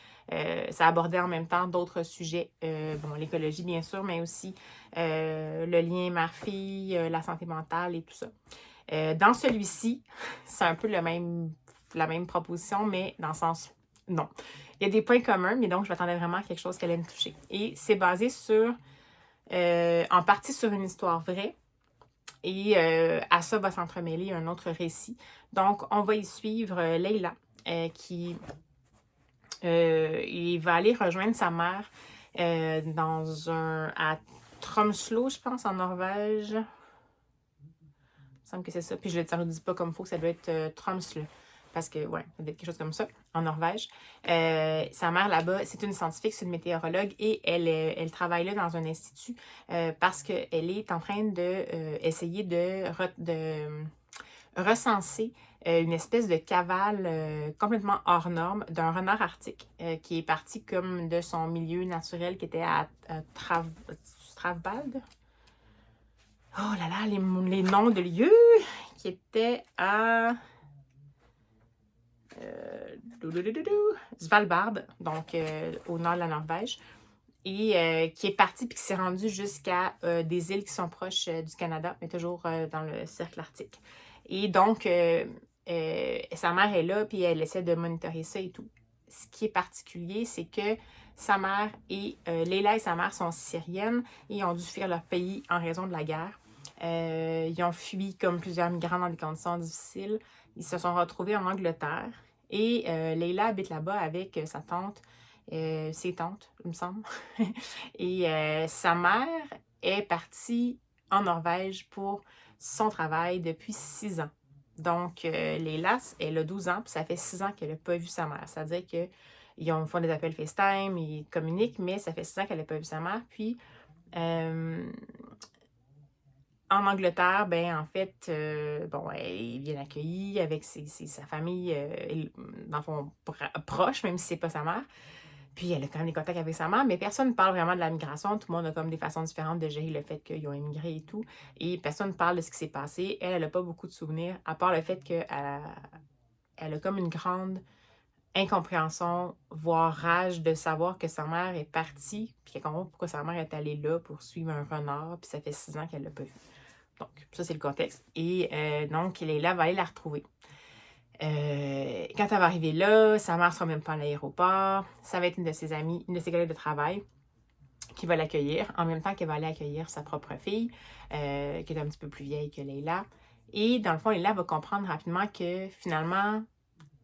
ça abordait en même temps d'autres sujets. Bon, l'écologie, bien sûr, mais aussi le lien mère-fille, la santé mentale et tout ça. Dans celui-ci, c'est un peu la même proposition, mais dans le sens, non. Il y a des points communs, mais donc je m'attendais vraiment à quelque chose qui allait me toucher. Et c'est basé sur en partie sur une histoire vraie. Et à ça va s'entremêler un autre récit. Donc, on va y suivre Leila, qui il va aller rejoindre sa mère à Tromsø, je pense, en Norvège. Il me semble que c'est ça. Puis je ne le dis pas comme il faut, ça doit être Tromsø. Parce que, ouais, ça doit être quelque chose comme ça, en Norvège. Sa mère, là-bas, c'est une scientifique, c'est une météorologue, et elle travaille là dans un institut parce qu'elle est en train d'essayer de recenser une espèce de cavale complètement hors norme d'un renard arctique qui est parti comme de son milieu naturel qui était à Stravbald. Oh là là, les noms de lieux qui étaient à Svalbard, donc au nord de la Norvège, et qui est parti puis qui s'est rendu jusqu'à des îles qui sont proches du Canada, mais toujours dans le cercle arctique. Et donc, sa mère est là, puis elle essaie de monitorer ça et tout. Ce qui est particulier, c'est que sa mère et Leila et sa mère sont syriennes et ont dû fuir leur pays en raison de la guerre. Ils ont fui comme plusieurs migrants dans des conditions difficiles. Ils se sont retrouvés en Angleterre et Leila habite là-bas avec sa tante, ses tantes, il me semble. Et sa mère est partie en Norvège pour son travail depuis 6 ans. Donc, Leila, elle a 12 ans, puis ça fait 6 ans qu'elle n'a pas vu sa mère. C'est-à-dire qu'ils font des appels FaceTime, ils communiquent, mais ça fait 6 ans qu'elle n'a pas vu sa mère. Puis, en Angleterre, ben en fait, bon, elle est bien accueillie avec sa famille, dans le fond, proche, même si c'est pas sa mère. Puis elle a quand même des contacts avec sa mère, mais personne ne parle vraiment de la migration. Tout le monde a comme des façons différentes de gérer le fait qu'ils ont immigré et tout. Et personne ne parle de ce qui s'est passé. Elle n'a pas beaucoup de souvenirs, à part le fait qu'elle a comme une grande incompréhension, voire rage de savoir que sa mère est partie, puis qu'elle comprend pourquoi sa mère est allée là pour suivre un renard, puis ça fait 6 ans qu'elle l'a pas vu. Donc, ça, c'est le contexte. Et donc, Leila va aller la retrouver. Quand elle va arriver là, sa mère ne sera même pas à l'aéroport. Ça va être une de ses amies, une de ses collègues de travail qui va l'accueillir, en même temps qu'elle va aller accueillir sa propre fille, qui est un petit peu plus vieille que Leila. Et dans le fond, Leila va comprendre rapidement que finalement,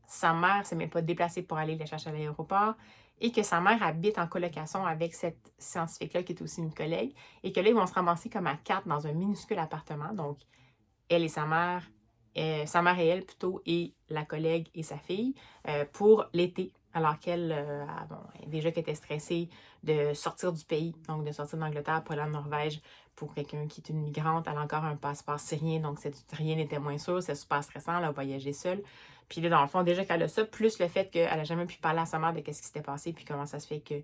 sa mère ne s'est même pas déplacée pour aller la chercher à l'aéroport et que sa mère habite en colocation avec cette scientifique-là qui est aussi une collègue et que là, ils vont se ramasser comme à 4 dans un minuscule appartement. Donc, elle et sa mère et elle plutôt, et la collègue et sa fille pour l'été, alors qu'elle, déjà qu'elle était stressée de sortir du pays, donc de sortir d'Angleterre pour aller en Norvège. Pour quelqu'un qui est une migrante, elle a encore un passeport syrien, donc rien n'était moins sûr, c'est super stressant, elle a voyagé seule. Puis là, dans le fond, déjà qu'elle a ça, plus le fait qu'elle n'a jamais pu parler à sa mère de ce qui s'était passé, puis comment ça se fait que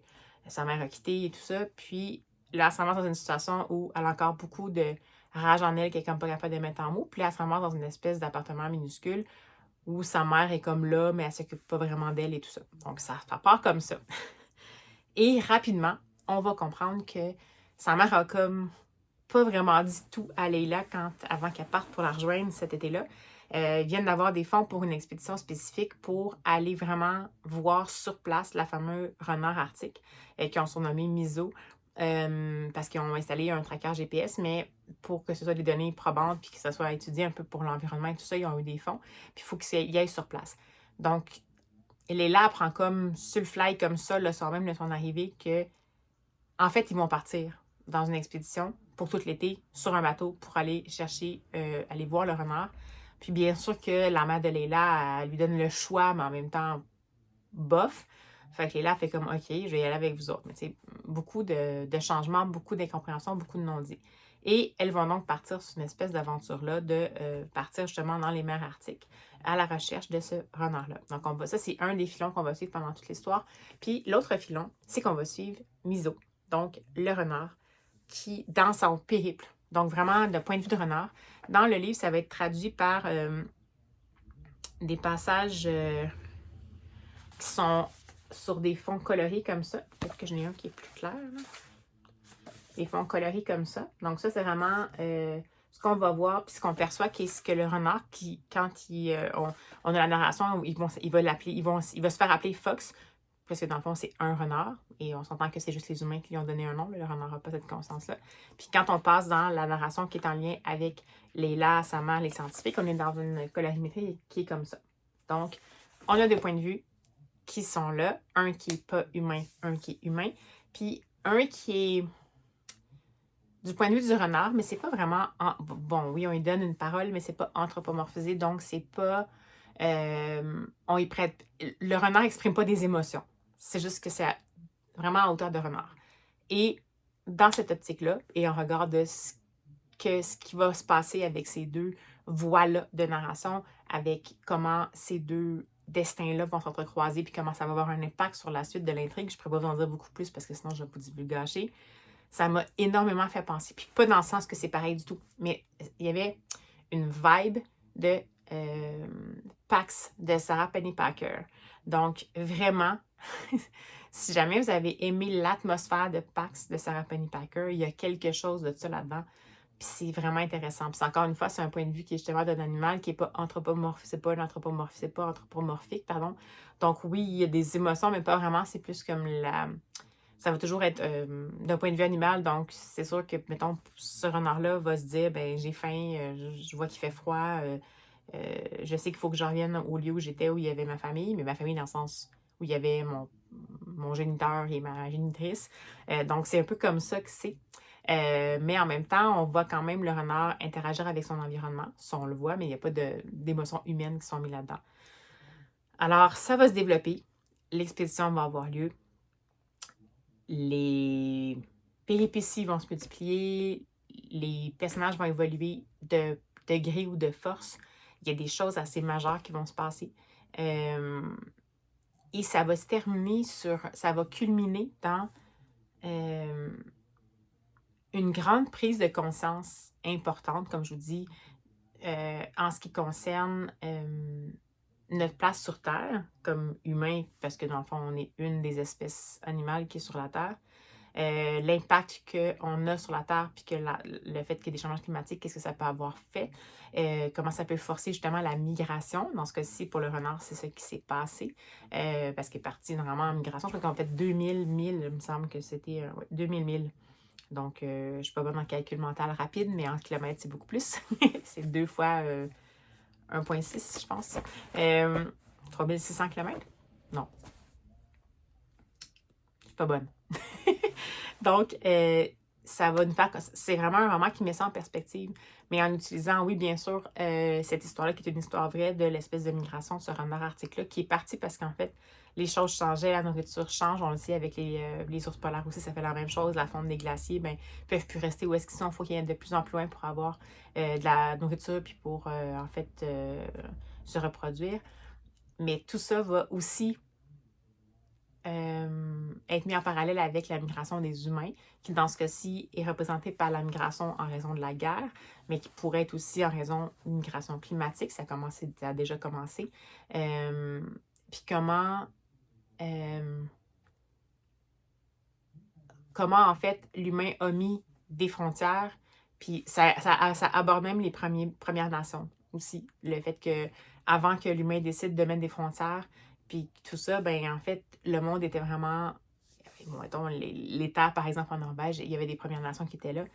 sa mère a quitté et tout ça. Puis là, elle se ramasse dans une situation où elle a encore beaucoup de rage en elle, qu'elle est comme pas capable de mettre en mots. Puis là, elle se ramasse dans une espèce d'appartement minuscule où sa mère est comme là, mais elle s'occupe pas vraiment d'elle et tout ça. Donc, ça part comme ça. Et rapidement, on va comprendre que sa mère a comme pas vraiment dit tout à Leila avant qu'elle parte pour la rejoindre cet été-là. Ils viennent d'avoir des fonds pour une expédition spécifique pour aller vraiment voir sur place la fameuse renard arctique qu'ils ont surnommé Miso parce qu'ils ont installé un tracker GPS, mais pour que ce soit des données probantes puis que ça soit étudié un peu pour l'environnement et tout ça, ils ont eu des fonds. Puis il faut qu'ils aillent sur place. Donc, Leila apprend comme sur le fly comme ça, le soir même de son arrivée, que en fait, ils vont partir dans une expédition pour tout l'été sur un bateau pour aller chercher, aller voir le renard. Puis bien sûr que la mère de Leila, elle lui donne le choix, mais en même temps, bof. Fait que Leila fait comme, OK, je vais y aller avec vous autres. Mais tu sais, beaucoup de changements, beaucoup d'incompréhension, beaucoup de non-dits. Et elles vont donc partir sur une espèce d'aventure-là de partir justement dans les mers arctiques à la recherche de ce renard-là. Donc, ça, c'est un des filons qu'on va suivre pendant toute l'histoire. Puis l'autre filon, c'est qu'on va suivre Miso, donc le renard, qui, dans son périple, donc vraiment de point de vue de renard, dans le livre, ça va être traduit par des passages qui sont sur des fonds colorés comme ça. Peut-être que j'en ai un qui est plus clair. Là. Des fonds colorés comme ça. Donc ça, c'est vraiment ce qu'on va voir, puis ce qu'on perçoit, qu'est-ce que le renard, quand on a la narration, il va se faire appeler Fox, parce que dans le fond, c'est un renard, et on s'entend que c'est juste les humains qui lui ont donné un nom, le renard n'a pas cette conscience-là. Puis quand on passe dans la narration qui est en lien avec Leila, Sama, les scientifiques, on est dans une colorimétrie qui est comme ça. Donc, on a 2 points de vue qui sont là, un qui n'est pas humain, un qui est humain, puis un qui est du point de vue du renard, mais c'est pas vraiment... Bon, oui, on lui donne une parole, mais c'est pas anthropomorphisé, donc c'est pas... on y prête... Le renard n'exprime pas des émotions. C'est juste que c'est vraiment à hauteur de renard. Et dans cette optique-là, et en regard de ce qui va se passer avec ces deux voies-là de narration, avec comment ces deux destins-là vont s'entrecroiser, puis comment ça va avoir un impact sur la suite de l'intrigue. Je ne pourrais pas vous en dire beaucoup plus parce que sinon je vais vous divulgacher. Ça m'a énormément fait penser. Puis pas dans le sens que c'est pareil du tout, mais il y avait une vibe de Pax de Sarah Pennypacker. Donc vraiment, si jamais vous avez aimé l'atmosphère de Pax de Sarah Pennypacker, il y a quelque chose de ça là-dedans. Puis c'est vraiment intéressant. Puis encore une fois, c'est un point de vue qui est justement d'un animal qui n'est pas anthropomorphique, c'est pas anthropomorphique, pardon. Donc oui, il y a des émotions, mais pas vraiment. C'est plus comme ça va toujours être d'un point de vue animal. Donc c'est sûr que, mettons, ce renard-là va se dire, ben j'ai faim, je vois qu'il fait froid, je sais qu'il faut que je revienne au lieu où j'étais, où il y avait ma famille, mais ma famille dans le sens où il y avait mon géniteur et ma génitrice. Donc c'est un peu comme ça que c'est. Mais en même temps, on voit quand même le renard interagir avec son environnement. Ça, on le voit, mais il n'y a pas d'émotions humaines qui sont mises là-dedans. Alors, ça va se développer. L'expédition va avoir lieu. Les péripéties vont se multiplier. Les personnages vont évoluer de degré ou de force. Il y a des choses assez majeures qui vont se passer. Et ça va se terminer ça va culminer dans une grande prise de conscience importante, comme je vous dis, en ce qui concerne notre place sur Terre, comme humain, parce que dans le fond, on est une des espèces animales qui est sur la Terre. L'impact qu'on a sur la Terre, puis que le fait qu'il y ait des changements climatiques, qu'est-ce que ça peut avoir fait, comment ça peut forcer justement la migration. Dans ce cas-ci, pour le renard, c'est ce qui s'est passé, parce qu'il est parti vraiment en migration. Je crois qu'on fait 2000 milles, il me semble que c'était 2000 milles. Donc, je ne suis pas bonne en calcul mental rapide, mais en kilomètres, c'est beaucoup plus. C'est 2 fois 1,6, je pense. 3600 km? Non. Je suis pas bonne. Donc, ça va nous faire... C'est vraiment un roman qui met ça en perspective, mais en utilisant, oui, bien sûr, cette histoire-là, qui est une histoire vraie de l'espèce de migration de ce renard arctique-là, qui est parti parce qu'en fait, les choses changeaient, la nourriture change, on le sait avec les ours polaires aussi, ça fait la même chose, la fonte des glaciers, ben, ils peuvent plus rester où est-ce qu'ils sont, il faut qu'ils aient de plus en plus loin pour avoir de la nourriture, puis pour, en fait, se reproduire. Mais tout ça va aussi être mis en parallèle avec la migration des humains, qui dans ce cas-ci est représentée par la migration en raison de la guerre, mais qui pourrait être aussi en raison d'une migration climatique, ça a déjà commencé. Puis comment en fait l'humain a mis des frontières, puis ça aborde même les Premières Nations aussi, le fait que avant que l'humain décide de mettre des frontières, puis tout ça, ben en fait, le monde était vraiment... Mettons, les terres, par exemple, en Norvège, il y avait des Premières Nations qui étaient là,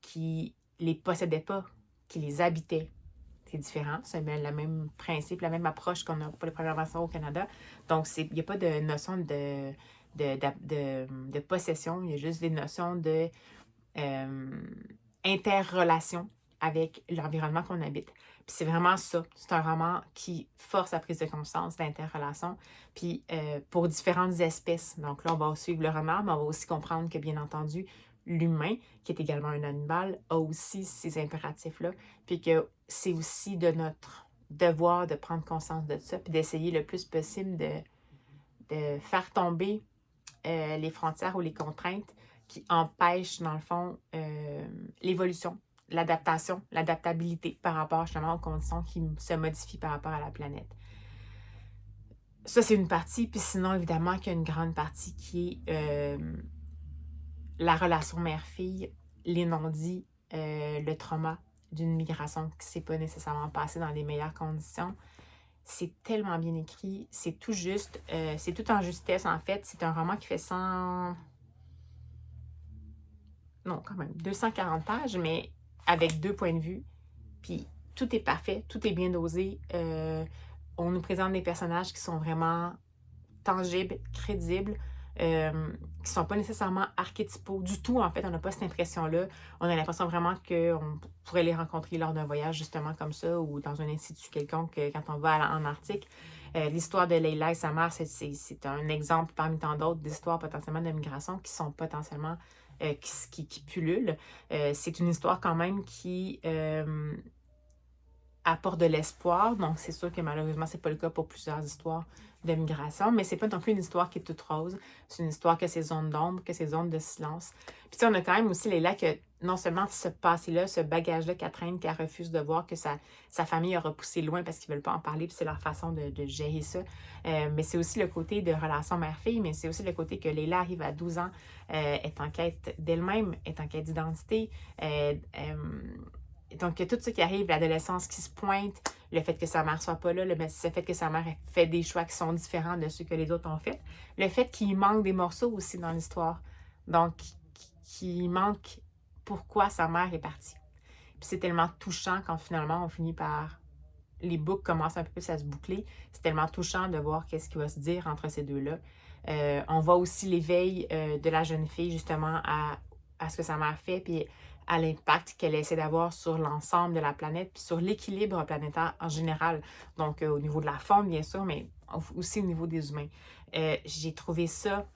qui les possédaient pas, qui les habitaient. C'est différent, c'est le même principe, la même approche qu'on a pour les Premières Nations au Canada. Donc, il n'y a pas de notion de possession, il y a juste des notions de interrelation avec l'environnement qu'on habite. Puis c'est vraiment ça. C'est un roman qui force la prise de conscience d'interrelation, puis pour différentes espèces. Donc là, on va suivre le renard, mais on va aussi comprendre que, bien entendu, l'humain, qui est également un animal, a aussi ces impératifs-là, puis que c'est aussi de notre devoir de prendre conscience de ça, puis d'essayer le plus possible de faire tomber les frontières ou les contraintes qui empêchent, dans le fond, l'évolution, l'adaptation, l'adaptabilité par rapport justement aux conditions qui se modifient par rapport à la planète. Ça, c'est une partie. Puis sinon, évidemment, qu'il y a une grande partie qui est la relation mère-fille, les non-dits, le trauma d'une migration qui ne s'est pas nécessairement passée dans les meilleures conditions. C'est tellement bien écrit, c'est tout juste, c'est tout en justesse en fait. C'est un roman qui fait 100... Non, quand même, 240 pages, mais avec 2 points de vue. Puis tout est parfait, tout est bien dosé. On nous présente des personnages qui sont vraiment tangibles, crédibles, qui sont pas nécessairement archétypaux du tout, en fait. On n'a pas cette impression-là. On a l'impression vraiment qu'on pourrait les rencontrer lors d'un voyage, justement, comme ça, ou dans un institut quelconque, quand on va en Arctique. L'histoire de Leila et sa mère, c'est un exemple parmi tant d'autres d'histoires potentiellement de migration qui sont potentiellement... qui pullulent. C'est une histoire quand même qui apporte de l'espoir. Donc, c'est sûr que malheureusement, c'est pas le cas pour plusieurs histoires de migration, mais c'est pas non plus une histoire qui est toute rose. C'est une histoire qui a ses zones d'ombre, qui a ses zones de silence. Puis, tu sais, on a quand même aussi Leila que non seulement ce passé-là, ce bagage-là qu'elle traîne, qu'elle refuse de voir, que sa famille a repoussé loin parce qu'ils veulent pas en parler, puis c'est leur façon de gérer ça. Mais c'est aussi le côté de relation mère-fille, mais c'est aussi le côté que Leila arrive à 12 ans, est en quête d'elle-même, est en quête d'identité, donc, tout ce qui arrive, l'adolescence qui se pointe, le fait que sa mère soit pas là, le fait que sa mère ait fait des choix qui sont différents de ceux que les autres ont fait, le fait qu'il manque des morceaux aussi dans l'histoire. Donc, qu'il manque pourquoi sa mère est partie. Puis c'est tellement touchant quand finalement on finit par... Les boucles commencent un peu plus à se boucler. C'est tellement touchant de voir qu'est-ce qui va se dire entre ces deux-là. On voit aussi l'éveil de la jeune fille justement à ce que sa mère fait, puis à l'impact qu'elle essaie d'avoir sur l'ensemble de la planète, puis sur l'équilibre planétaire en général. Donc, au niveau de la faune, bien sûr, mais aussi au niveau des humains. J'ai trouvé ça,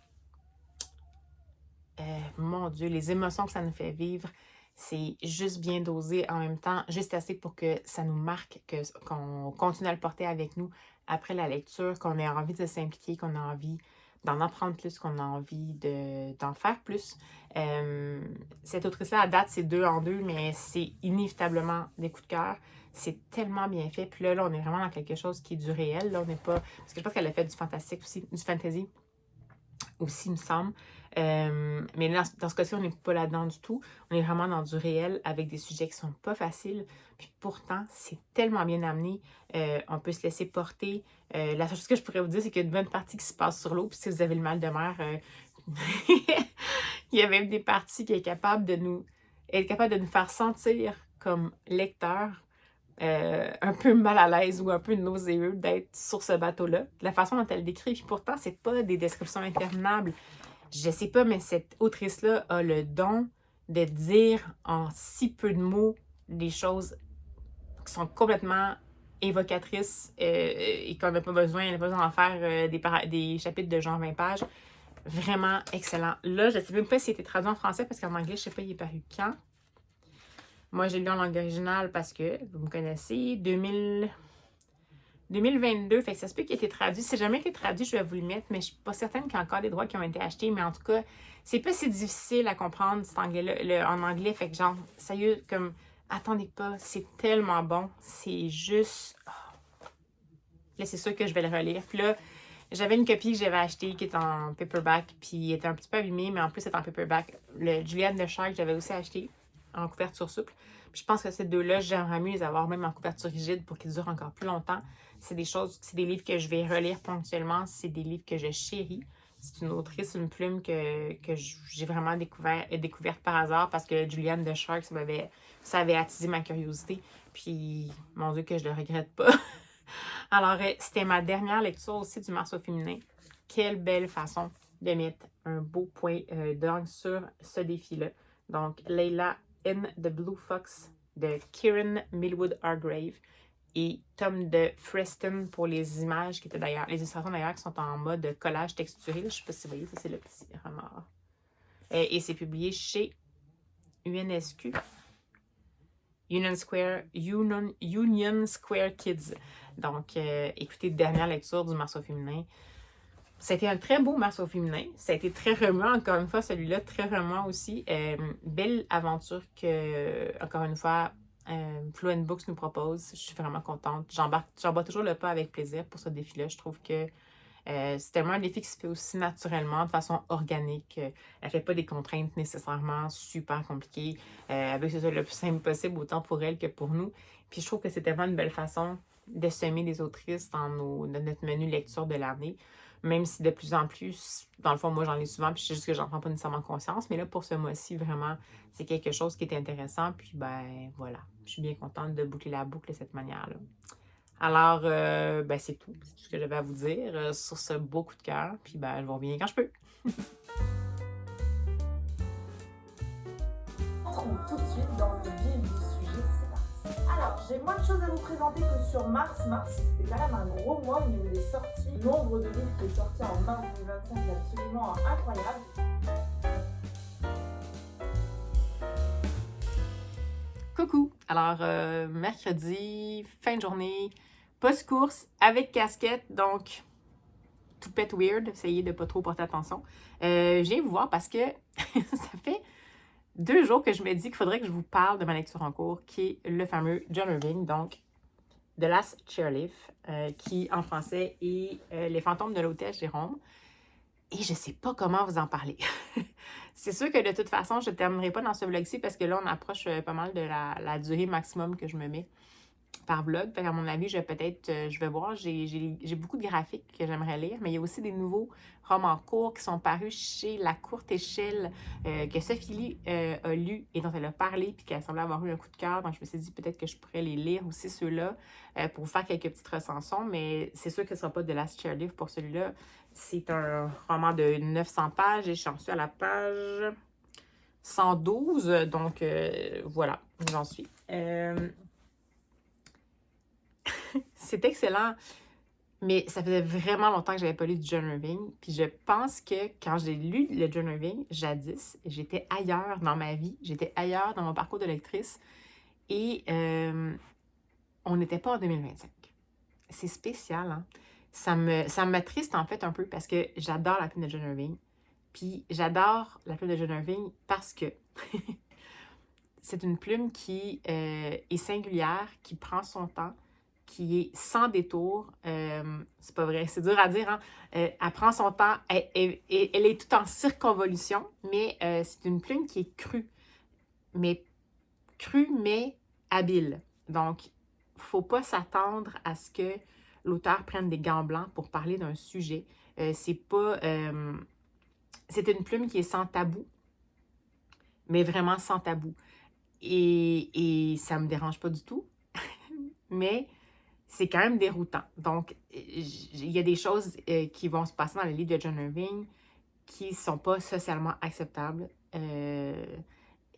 mon Dieu, les émotions que ça nous fait vivre, c'est juste bien dosé en même temps, juste assez pour que ça nous marque, qu'on continue à le porter avec nous après la lecture, qu'on ait envie de s'impliquer, qu'on a envie d'en apprendre plus, qu'on a envie d'en faire plus. Cette autrice-là, à date, c'est 2 en 2, mais c'est inévitablement des coups de cœur. C'est tellement bien fait. Puis là, on est vraiment dans quelque chose qui est du réel. Là, on n'est pas... Parce que je pense qu'elle a fait du fantastique aussi, du fantasy aussi, il me semble. Mais dans ce cas-ci, on n'est pas là-dedans du tout. On est vraiment dans du réel avec des sujets qui sont pas faciles. Puis pourtant, c'est tellement bien amené. On peut se laisser porter. La seule chose que je pourrais vous dire, c'est qu'il y a une bonne partie qui se passe sur l'eau. Puis si vous avez le mal de mer, il y a même des parties qui est capable de nous faire sentir comme lecteurs un peu mal à l'aise ou un peu nauséeux d'être sur ce bateau-là. La façon dont elle décrit, puis pourtant, c'est pas des descriptions interminables. Je sais pas, mais cette autrice-là a le don de dire en si peu de mots des choses qui sont complètement évocatrices et qu'on n'a pas besoin d'en faire des chapitres de genre 20 pages. Vraiment excellent. Là, je sais même pas s'il a été traduit en français parce qu'en anglais, je sais pas, il est paru quand. Moi, j'ai lu en langue originale parce que, vous me connaissez, 2022, fait que ça se peut qu'il ait été traduit. Si jamais été traduit, je vais vous le mettre, mais je suis pas certaine qu'il y a encore des droits qui ont été achetés. Mais en tout cas, c'est pas si difficile à comprendre cet anglais-là, en anglais. Fait que genre, sérieux, comme, attendez pas, c'est tellement bon. C'est juste... oh. Là, c'est sûr que je vais le relire. Puis là, j'avais une copie que j'avais achetée qui est en paperback, puis il était un petit peu abîmé, mais en plus, c'est en paperback. Le Julian de Shark, j'avais aussi acheté en couverture souple. Puis je pense que ces deux-là, j'aimerais mieux les avoir même en couverture rigide pour qu'ils durent encore plus longtemps. C'est des livres que je vais relire ponctuellement. C'est des livres que je chéris. C'est une autrice, une plume que j'ai vraiment découverte par hasard parce que Julianne de Shark, ça avait attisé ma curiosité. Puis, mon Dieu, que je le regrette pas. Alors, c'était ma dernière lecture aussi du Marceau féminin. Quelle belle façon de mettre un beau point d'orgue sur ce défi-là. Donc, Leila in the Blue Fox de Kieran Millwood Hargrave et Tom de Freston pour les images qui étaient d'ailleurs, les illustrations d'ailleurs qui sont en mode collage texturé. Là, je ne sais pas si vous voyez, ça c'est le petit renard. Et c'est publié chez UNSQ. Union Square Kids. Donc, écoutez, dernière lecture du Marceau féminin. C'était un très beau Marceau féminin. Ça a été très remuant, encore une fois, celui-là, très remuant aussi. Belle aventure que, encore une fois, Fluent Books nous propose. Je suis vraiment contente. J'embarque toujours le pas avec plaisir pour ce défi-là. Je trouve que c'est tellement un défi qui se fait aussi naturellement, de façon organique. Elle ne fait pas des contraintes nécessairement super compliquées. Elle veut que ce soit le plus simple possible, autant pour elle que pour nous. Puis je trouve que c'est tellement une belle façon de semer des autrices dans notre menu lecture de l'année. Même si de plus en plus, dans le fond, moi j'en ai souvent, puis c'est juste que j'en prends pas nécessairement conscience. Mais là, pour ce mois-ci, vraiment, c'est quelque chose qui est intéressant. Puis ben voilà, je suis bien contente de boucler la boucle de cette manière-là. Alors, ben c'est tout. C'est tout ce que j'avais à vous dire sur ce beau coup de cœur. Puis ben, je vous reviens quand je peux. Entrons tout de suite dans le vif du sujet, c'est parti. Alors, j'ai moins de choses à vous présenter que sur mars. Mars, c'était quand même un gros mois au niveau des sorties. Le nombre de livres qui est sorti en mars 2025 est absolument incroyable. Coucou! Alors, mercredi, fin de journée, post-course, avec casquette, donc tout pète weird, essayez de ne pas trop porter attention. Je viens vous voir parce que ça fait 2 jours que je me dis qu'il faudrait que je vous parle de ma lecture en cours, qui est le fameux John Irving, donc The Last Chairlift, qui en français est Les fantômes de l'hôtel Jérôme. Et je ne sais pas comment vous en parler. C'est sûr que de toute façon, je ne terminerai pas dans ce vlog-ci parce que là, on approche pas mal de la durée maximum que je me mets par vlog. Fait qu'à mon avis, je vais voir. J'ai beaucoup de graphiques que j'aimerais lire, mais il y a aussi des nouveaux romans courts qui sont parus chez La Courte Échelle que Sophie Lee a lu et dont elle a parlé puis qu'elle semblait avoir eu un coup de cœur. Donc, je me suis dit peut-être que je pourrais les lire aussi, ceux-là, pour faire quelques petites recensions. Mais c'est sûr que ce ne sera pas de Last Chairlift pour celui-là. C'est un roman de 900 pages et j'en suis à la page 112. Donc, voilà, j'en suis. C'est excellent, mais ça faisait vraiment longtemps que je n'avais pas lu du John Irving. Puis je pense que quand j'ai lu le John Irving, jadis, j'étais ailleurs dans ma vie, j'étais ailleurs dans mon parcours de lectrice et on n'était pas en 2025. C'est spécial, hein? Ça m'attriste en fait un peu parce que j'adore la plume de John Irving. Puis j'adore la plume de John Irving parce que c'est une plume qui est singulière, qui prend son temps, qui est sans détour. C'est pas vrai, c'est dur à dire, hein? Elle prend son temps, elle est tout en circonvolution, mais c'est une plume qui est crue, mais habile. Donc, faut pas s'attendre à ce que l'auteur prenne des gants blancs pour parler d'un sujet. C'est une plume qui est sans tabou, mais vraiment sans tabou. Et ça me dérange pas du tout, mais c'est quand même déroutant. Donc, il y a des choses qui vont se passer dans les livres de John Irving qui ne sont pas socialement acceptables. Il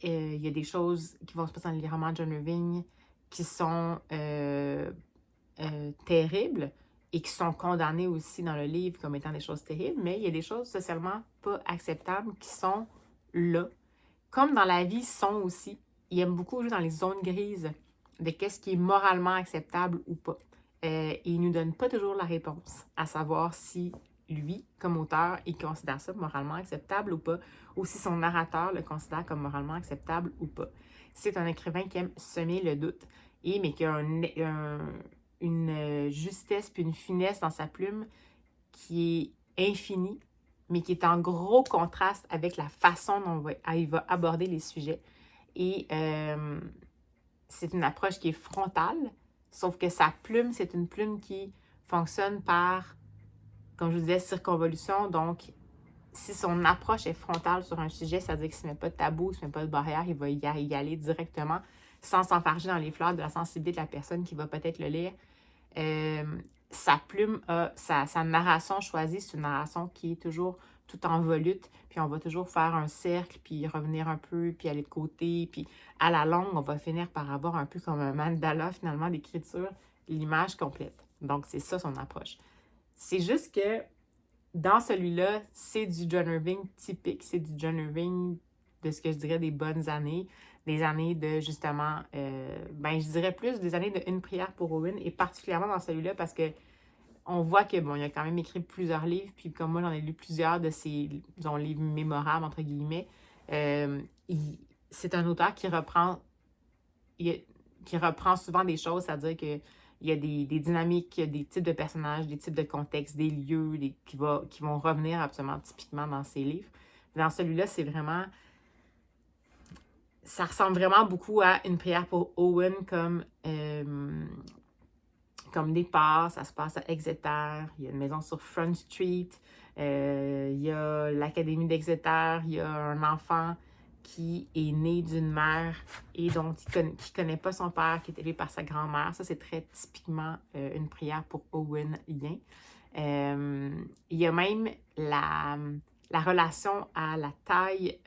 y a des choses qui vont se passer dans les romans de John Irving qui sont terribles et qui sont condamnées aussi dans le livre comme étant des choses terribles, mais il y a des choses socialement pas acceptables qui sont là. Comme dans la vie, sont aussi. Il aime beaucoup jouer dans les zones grises de qu'est-ce qui est moralement acceptable ou pas. Et il ne nous donne pas toujours la réponse, à savoir si lui, comme auteur, il considère ça moralement acceptable ou pas, ou si son narrateur le considère comme moralement acceptable ou pas. C'est un écrivain qui aime semer le doute, mais qui a une justesse puis une finesse dans sa plume qui est infinie, mais qui est en gros contraste avec la façon dont il va aborder les sujets. Et c'est une approche qui est frontale, sauf que sa plume, c'est une plume qui fonctionne par, comme je vous disais, circonvolution. Donc, si son approche est frontale sur un sujet, ça veut dire qu'il ne se met pas de tabou, il ne se met pas de barrière, il va y aller directement sans s'enfarger dans les fleurs de la sensibilité de la personne qui va peut-être le lire. Sa plume, sa narration choisie, c'est une narration qui est toujours tout en volute, puis on va toujours faire un cercle, puis revenir un peu, puis aller de côté, puis à la longue, on va finir par avoir un peu comme un mandala, finalement, d'écriture, l'image complète. Donc, c'est ça son approche. C'est juste que dans celui-là, c'est du John Irving typique, c'est du John Irving de ce que je dirais des bonnes années, des années de justement, je dirais plus des années de Une prière pour Owen, et particulièrement dans celui-là parce que on voit que, bon, il a quand même écrit plusieurs livres, puis comme moi, j'en ai lu plusieurs de ses livres mémorables, entre guillemets, c'est un auteur qui reprend souvent des choses, c'est-à-dire qu'il y a des dynamiques, des types de personnages, des types de contextes, des lieux qui vont revenir absolument typiquement dans ses livres. Dans celui-là, c'est vraiment... Ça ressemble vraiment beaucoup à Une prière pour Owen comme départ, ça se passe à Exeter, il y a une maison sur Front Street, il y a l'académie d'Exeter, il y a un enfant qui est né d'une mère et dont qui connaît pas son père, qui est élevé par sa grand-mère. Ça, c'est très typiquement une prière pour Owen Yin. Il y a même la relation à la taille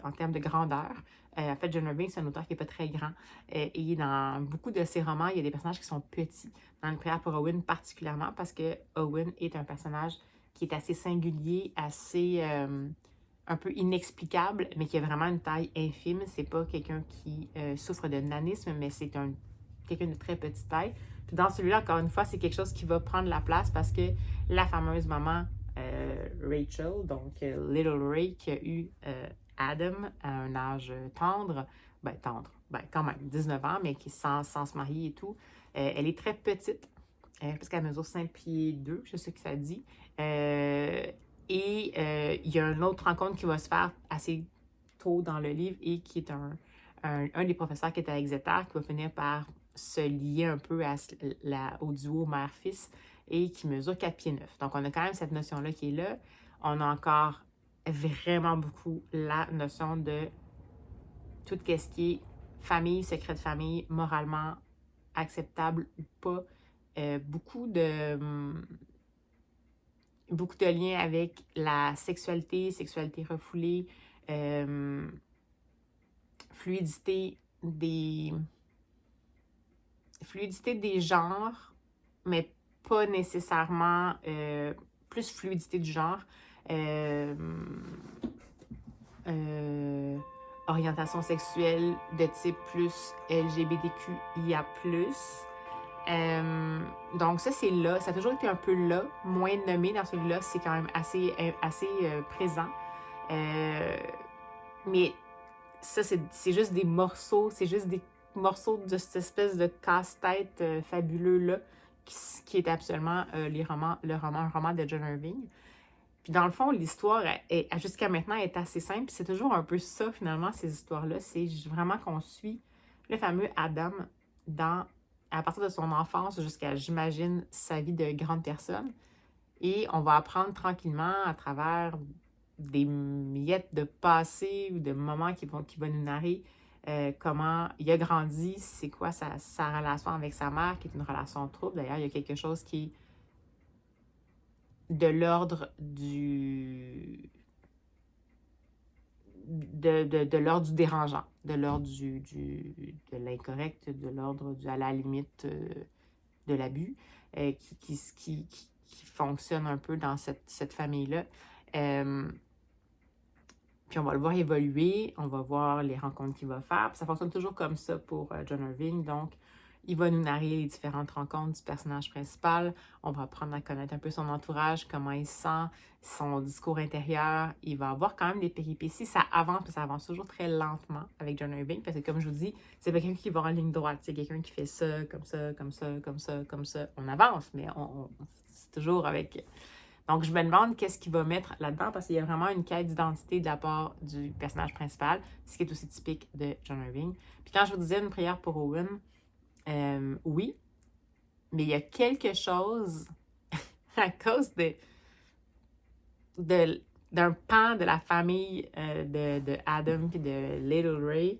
en termes de grandeur. En fait, John Irving, c'est un auteur qui n'est pas très grand. Et dans beaucoup de ses romans, il y a des personnages qui sont petits. Dans une prière pour Owen particulièrement, parce que Owen est un personnage qui est assez singulier, assez un peu inexplicable, mais qui a vraiment une taille infime. C'est pas quelqu'un qui souffre de nanisme, mais c'est quelqu'un de très petite taille. Puis dans celui-là, encore une fois, c'est quelque chose qui va prendre la place parce que la fameuse maman Rachel, donc Little Ray, qui a eu Adam à un âge tendre, quand même, 19 ans, mais qui sans se marier et tout, elle est très petite, parce qu'elle mesure 5 pieds 2, je sais que ça dit. Et il y a une autre rencontre qui va se faire assez tôt dans le livre et qui est un des professeurs qui est à Exeter qui va finir par se lier un peu au duo mère-fils et qui mesure 4 pieds 9. Donc, on a quand même cette notion-là qui est là. On a encore vraiment beaucoup la notion de tout ce qui est famille, secret de famille, moralement acceptable ou pas. Beaucoup de liens avec la sexualité refoulée, fluidité des genres, mais pas nécessairement plus fluidité du genre. Orientation sexuelle de type plus LGBTQIA+. Donc ça, c'est là. Ça a toujours été un peu là, moins nommé dans celui-là. C'est quand même assez présent. Mais ça, c'est juste des morceaux. C'est juste des morceaux de cette espèce de casse-tête fabuleux-là qui est absolument un roman de John Irving. Puis dans le fond, l'histoire, jusqu'à maintenant, est assez simple. C'est toujours un peu ça, finalement, ces histoires-là. C'est vraiment qu'on suit le fameux Adam à partir de son enfance jusqu'à, j'imagine, sa vie de grande personne. Et on va apprendre tranquillement à travers des miettes de passé ou de moments qui va nous narrer comment il a grandi, c'est quoi sa relation avec sa mère, qui est une relation trouble. D'ailleurs, il y a quelque chose qui est de l'ordre de l'ordre du dérangeant, de l'ordre de l'incorrect, de l'ordre à la limite de l'abus, qui fonctionne un peu dans cette famille-là. Puis on va le voir évoluer, on va voir les rencontres qu'il va faire. Puis ça fonctionne toujours comme ça pour John Irving. Donc, il va nous narrer les différentes rencontres du personnage principal. On va apprendre à connaître un peu son entourage, comment il se sent, son discours intérieur. Il va avoir quand même des péripéties. Ça avance, puis ça avance toujours très lentement avec John Irving. Parce que comme je vous dis, c'est pas quelqu'un qui va en ligne droite. C'est quelqu'un qui fait ça, comme ça, comme ça, comme ça, comme ça. On avance, mais c'est toujours avec... Donc, je me demande qu'est-ce qu'il va mettre là-dedans parce qu'il y a vraiment une quête d'identité de la part du personnage principal, ce qui est aussi typique de John Irving. Puis quand je vous disais une prière pour Owen, oui, mais il y a quelque chose à cause d'un pan de la famille de Adam et de Little Ray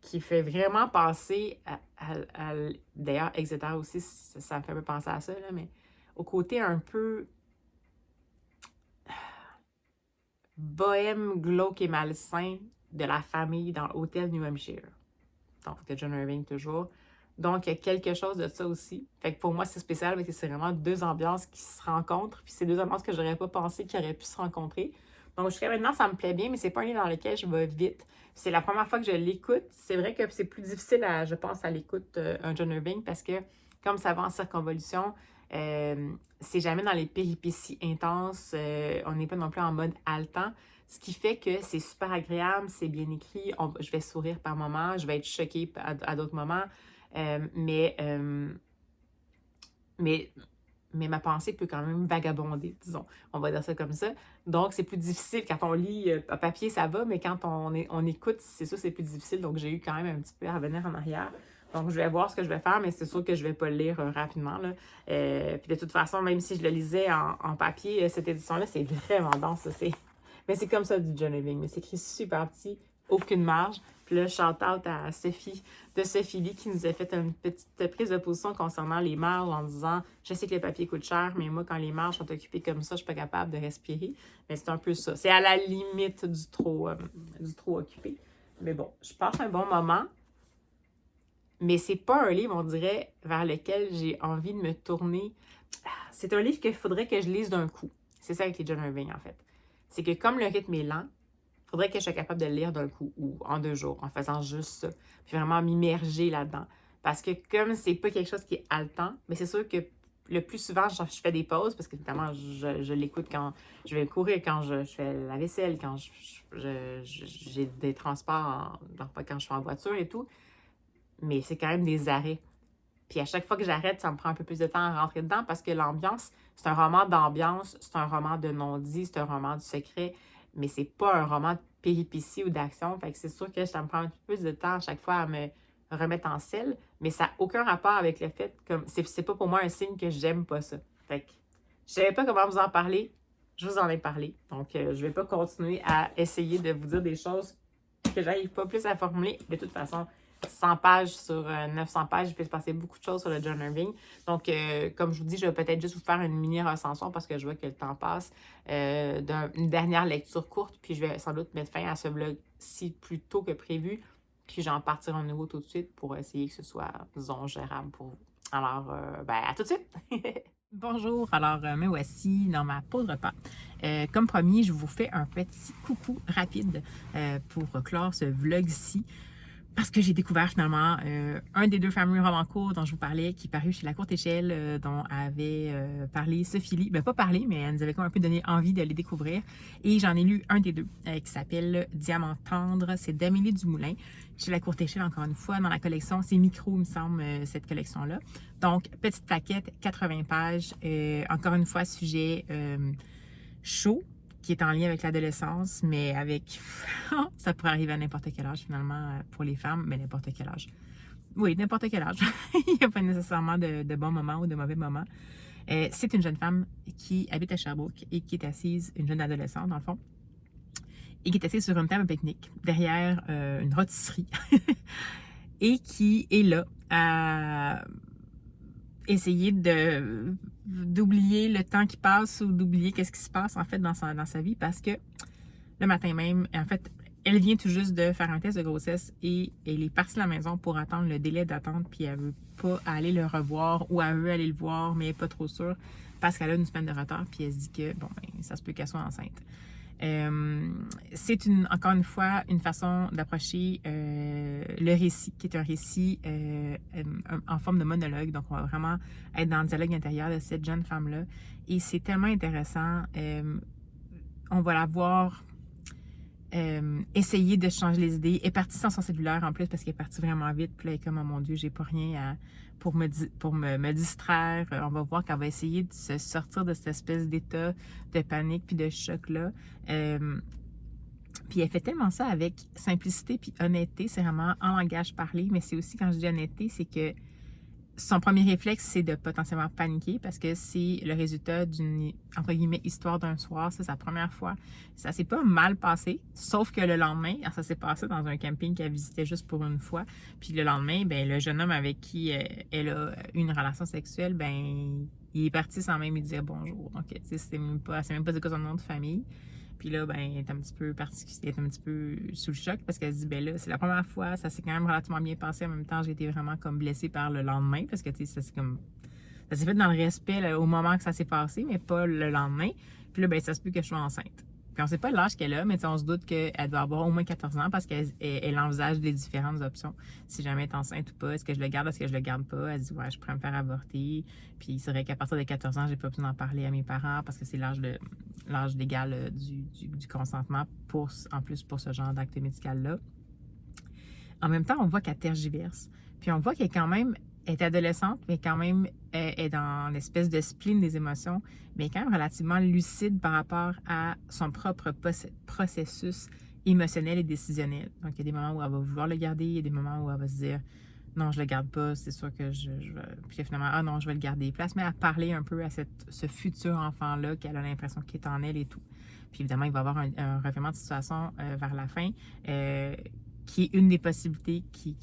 qui fait vraiment penser d'ailleurs, Exeter aussi, ça me fait un peu penser à ça, là, mais au côté un peu bohème, glauque et malsain de la famille dans l'hôtel New Hampshire. Donc, de John Irving toujours. Donc, il y a quelque chose de ça aussi. Fait que pour moi, c'est spécial parce que c'est vraiment deux ambiances qui se rencontrent. Puis c'est deux ambiances que j'aurais pas pensé qu'ils auraient pu se rencontrer. Donc, jusqu'à maintenant, ça me plaît bien, mais c'est pas un livre dans lequel je vais vite. C'est la première fois que je l'écoute. C'est vrai que c'est plus difficile, je pense, à l'écoute un John Irving parce que, comme ça va en circonvolution, c'est jamais dans les péripéties intenses. On n'est pas non plus en mode haletant. Ce qui fait que c'est super agréable, c'est bien écrit. Je vais sourire par moments, je vais être choquée à d'autres moments. Mais ma pensée peut quand même vagabonder, disons. On va dire ça comme ça. Donc, c'est plus difficile. Quand on lit à papier, ça va, mais quand on écoute, c'est sûr, c'est plus difficile. Donc, j'ai eu quand même un petit peu à revenir en arrière. Donc, je vais voir ce que je vais faire, mais c'est sûr que je ne vais pas le lire rapidement, là. Puis de toute façon, même si je le lisais en papier, cette édition-là, c'est vraiment dense, ça, mais c'est comme ça du journaling, mais c'est écrit super petit, aucune marge. Puis là, shout-out à Sophie de Sophie Lee qui nous a fait une petite prise de position concernant les marges en disant « Je sais que les papiers coûtent cher, mais moi, quand les marges sont occupées comme ça, je ne suis pas capable de respirer. » Mais c'est un peu ça. C'est à la limite du trop occupé. Mais bon, je passe un bon moment. Mais c'est pas un livre, on dirait, vers lequel j'ai envie de me tourner. C'est un livre qu'il faudrait que je lise d'un coup. C'est ça avec les journaling, en fait. C'est que comme le rythme est lent, il faudrait que je sois capable de le lire d'un coup ou en 2 jours, en faisant juste ça. Puis vraiment m'immerger là-dedans. Parce que comme c'est pas quelque chose qui est haletant, mais c'est sûr que le plus souvent, je fais des pauses parce qu'évidemment, je l'écoute quand je vais courir, quand je fais la vaisselle, quand j'ai des transports, quand je suis en voiture et tout. Mais c'est quand même des arrêts. Puis à chaque fois que j'arrête, ça me prend un peu plus de temps à rentrer dedans parce que l'ambiance, c'est un roman d'ambiance, c'est un roman de non-dit, c'est un roman du secret, mais c'est pas un roman de péripéties ou d'action. Fait que c'est sûr que ça me prend un peu plus de temps à chaque fois à me remettre en selle, mais ça n'a aucun rapport avec le fait, comme c'est pas pour moi un signe que j'aime pas ça. Fait que je savais pas comment vous en parler, je vous en ai parlé. Donc je vais pas continuer à essayer de vous dire des choses que j'arrive pas plus à formuler. De toute façon, 100 pages sur 900 pages, il peut se passer beaucoup de choses sur le journaling. Donc, comme je vous dis, je vais peut-être juste vous faire une mini recension parce que je vois que le temps passe d'une dernière lecture courte. Puis, je vais sans doute mettre fin à ce vlog-ci plus tôt que prévu. Puis, j'en partirai un nouveau tout de suite pour essayer que ce soit, disons, gérable pour vous. Alors, à tout de suite! Bonjour, alors me voici dans ma pause repas. Comme promis, je vous fais un petit coucou rapide pour clore ce vlog-ci. Parce que j'ai découvert finalement un des 2 fameux romans courts dont je vous parlais, qui est paru chez La Courte Échelle, dont avait parlé Sophie Lee. Ben, pas parlé, mais elle nous avait comme un peu donné envie de les découvrir. Et j'en ai lu un des 2 qui s'appelle Diamant tendre. C'est d'Amélie Dumoulin, chez La Courte Échelle, encore une fois, dans la collection. C'est Micro, il me semble, cette collection-là. Donc, petite plaquette, 80 pages. Encore une fois, sujet chaud, qui est en lien avec l'adolescence, mais avec... ça pourrait arriver à n'importe quel âge, finalement, pour les femmes, mais n'importe quel âge. Oui, n'importe quel âge. Il n'y a pas nécessairement de bons moments ou de mauvais moments. C'est une jeune femme qui habite à Sherbrooke et qui est assise, une jeune adolescente, dans le fond, et qui est assise sur une table pique-nique, derrière une rôtisserie, et qui est là à essayer d'oublier le temps qui passe ou d'oublier qu'est-ce qui se passe en fait dans sa vie parce que le matin même, en fait, elle vient tout juste de faire un test de grossesse et elle est partie de la maison pour attendre le délai d'attente puis elle veut pas aller le revoir ou elle veut aller le voir mais elle n'est pas trop sûre parce qu'elle a une semaine de retard puis elle se dit que bon ben ça se peut qu'elle soit enceinte. C'est encore une fois une façon d'approcher le récit, qui est un récit en forme de monologue. Donc, on va vraiment être dans le dialogue intérieur de cette jeune femme-là. Et c'est tellement intéressant. On va la voir essayer de changer les idées. Elle est partie sans son cellulaire en plus parce qu'elle est partie vraiment vite. Puis là, elle est comme, oh mon Dieu, j'ai pas rien pour me distraire. On va voir qu'elle va essayer de se sortir de cette espèce d'état de panique puis de choc-là. Puis elle fait tellement ça avec simplicité puis honnêteté. C'est vraiment en langage parlé, mais c'est aussi, quand je dis honnêteté, c'est que son premier réflexe, c'est de potentiellement paniquer parce que c'est le résultat d'une, entre guillemets, histoire d'un soir. C'est sa première fois. Ça s'est pas mal passé, sauf que le lendemain, ça s'est passé dans un camping qu'elle visitait juste pour une fois. Puis le lendemain, ben le jeune homme avec qui elle a eu une relation sexuelle, ben il est parti sans même lui dire bonjour. Donc, tu sais, c'est même pas de quoi son nom de famille. Puis là, ben, elle est un petit peu sous le choc parce qu'elle se dit, ben là, c'est la première fois, ça s'est quand même relativement bien passé. En même temps, j'ai été vraiment comme blessée par le lendemain parce que, tu sais, ça s'est fait dans le respect là, au moment que ça s'est passé, mais pas le lendemain. Puis là, ben, ça se peut que je sois enceinte. Puis on sait pas l'âge qu'elle a, mais on se doute qu'elle doit avoir au moins 14 ans parce qu'elle envisage les différentes options. Si jamais elle est enceinte ou pas, est-ce que je le garde, est-ce que je le garde pas? Elle se dit, ouais, je pourrais me faire avorter. Puis c'est vrai qu'à partir de 14 ans, j'ai pas besoin d'en parler à mes parents parce que c'est l'âge légal du consentement en plus pour ce genre d'acte médical-là. En même temps, on voit qu'elle tergiverse. Puis on voit qu'elle est adolescente, mais quand même est dans l'espèce de spleen des émotions, mais quand même relativement lucide par rapport à son propre processus émotionnel et décisionnel. Donc, il y a des moments où elle va vouloir le garder, il y a des moments où elle va se dire non, je le garde pas, c'est sûr que je vais. Puis finalement, ah non, je vais le garder. Puis elle se met à parler un peu à ce futur enfant-là qu'elle a l'impression qu'il est en elle et tout. Puis évidemment, il va y avoir un revirement de situation vers la fin, qui est une des possibilités qui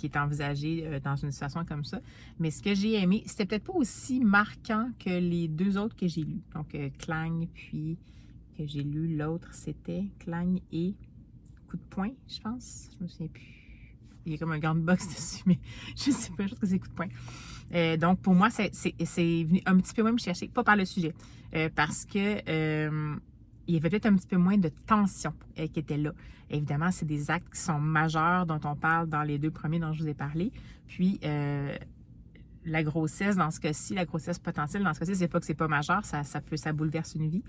est envisagée dans une situation comme ça. Mais ce que j'ai aimé, c'était peut-être pas aussi marquant que les deux autres que j'ai lus. Donc, Clang, puis que j'ai lu, l'autre, c'était Clang et Coup de poing, je pense. Je me souviens plus. Il y a comme un grand box dessus, mais je sais pas, je pense que c'est Coup de poing. Donc, pour moi, c'est venu un petit peu moins me chercher, pas par le sujet, parce que il y avait peut-être un petit peu moins de tension qui était là. Évidemment, c'est des actes qui sont majeurs dont on parle dans les deux premiers dont je vous ai parlé. Puis, la grossesse, dans ce cas-ci, la grossesse potentielle, dans ce cas-ci, c'est pas que c'est pas majeur, ça bouleverse une vie.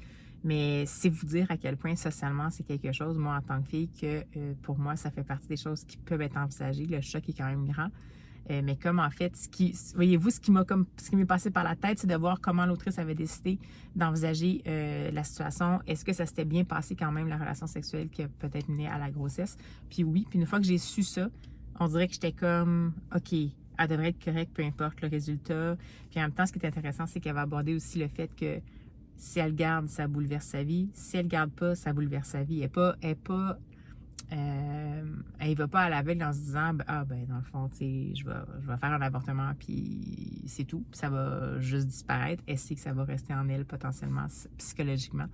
Mais c'est vous dire à quel point socialement c'est quelque chose, moi en tant que fille, que pour moi, ça fait partie des choses qui peuvent être envisagées. Le choc est quand même grand. Mais comme en fait, voyez-vous, ce qui m'est passé par la tête, c'est de voir comment l'autrice avait décidé d'envisager la situation. Est-ce que ça s'était bien passé quand même, la relation sexuelle qui a peut-être mené à la grossesse? Puis oui, puis une fois que j'ai su ça, on dirait que j'étais comme, OK, elle devrait être correcte, peu importe le résultat. Puis en même temps, ce qui est intéressant, c'est qu'elle va aborder aussi le fait que si elle garde, ça bouleverse sa vie. Si elle garde pas, ça bouleverse sa vie. Elle va pas à l'aveugle en se disant ah ben dans le fond, tu sais, je vais faire un avortement puis c'est tout, puis ça va juste disparaître. Elle sait que ça va rester en elle potentiellement psychologiquement.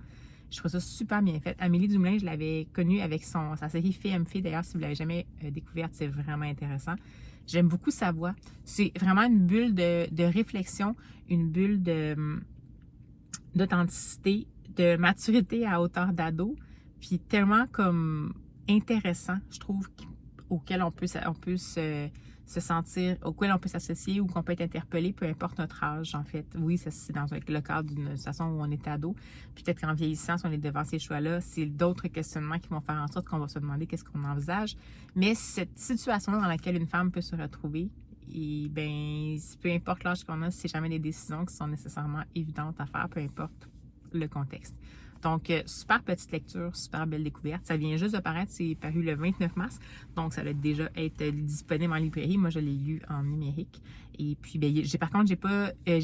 Je trouve ça super bien fait. Amélie Dumoulin, je l'avais connue avec sa série Fille aime fille. D'ailleurs, si vous l'avez jamais découverte, c'est vraiment intéressant. J'aime beaucoup sa voix. C'est vraiment une bulle de réflexion, une bulle d'authenticité, de maturité à hauteur d'ado, puis tellement comme intéressant, je trouve, auquel on peut se sentir, auquel on peut s'associer ou qu'on peut être interpellé, peu importe notre âge, en fait. Oui, c'est dans le cadre d'une situation où on est ado. Peut-être qu'en vieillissant, si on est devant ces choix-là, c'est d'autres questionnements qui vont faire en sorte qu'on va se demander qu'est-ce qu'on envisage. Mais cette situation dans laquelle une femme peut se retrouver, et bien, peu importe l'âge qu'on a, c'est jamais des décisions qui sont nécessairement évidentes à faire, peu importe le contexte. Donc, super petite lecture, super belle découverte. Ça vient juste de paraître, c'est paru le 29 mars, donc ça va déjà être disponible en librairie. Moi, je l'ai lu en numérique. Et puis, bien, par contre, j'ai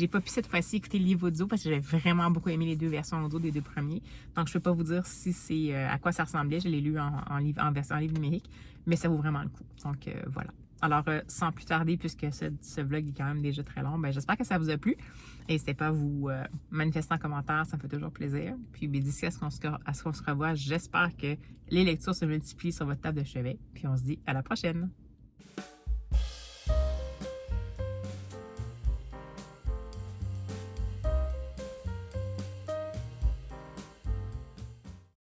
pas pu cette fois-ci écouter le livre audio parce que j'avais vraiment beaucoup aimé les deux versions audio des deux premiers. Donc, je peux pas vous dire si c'est à quoi ça ressemblait. Je l'ai lu en version livre numérique, mais ça vaut vraiment le coup. Donc, voilà. Alors, sans plus tarder, puisque ce vlog est quand même déjà très long, ben, j'espère que ça vous a plu. N'hésitez pas à vous manifester en commentaire, ça me fait toujours plaisir. Puis d'ici à ce qu'on se revoit, j'espère que les lectures se multiplient sur votre table de chevet. Puis on se dit à la prochaine!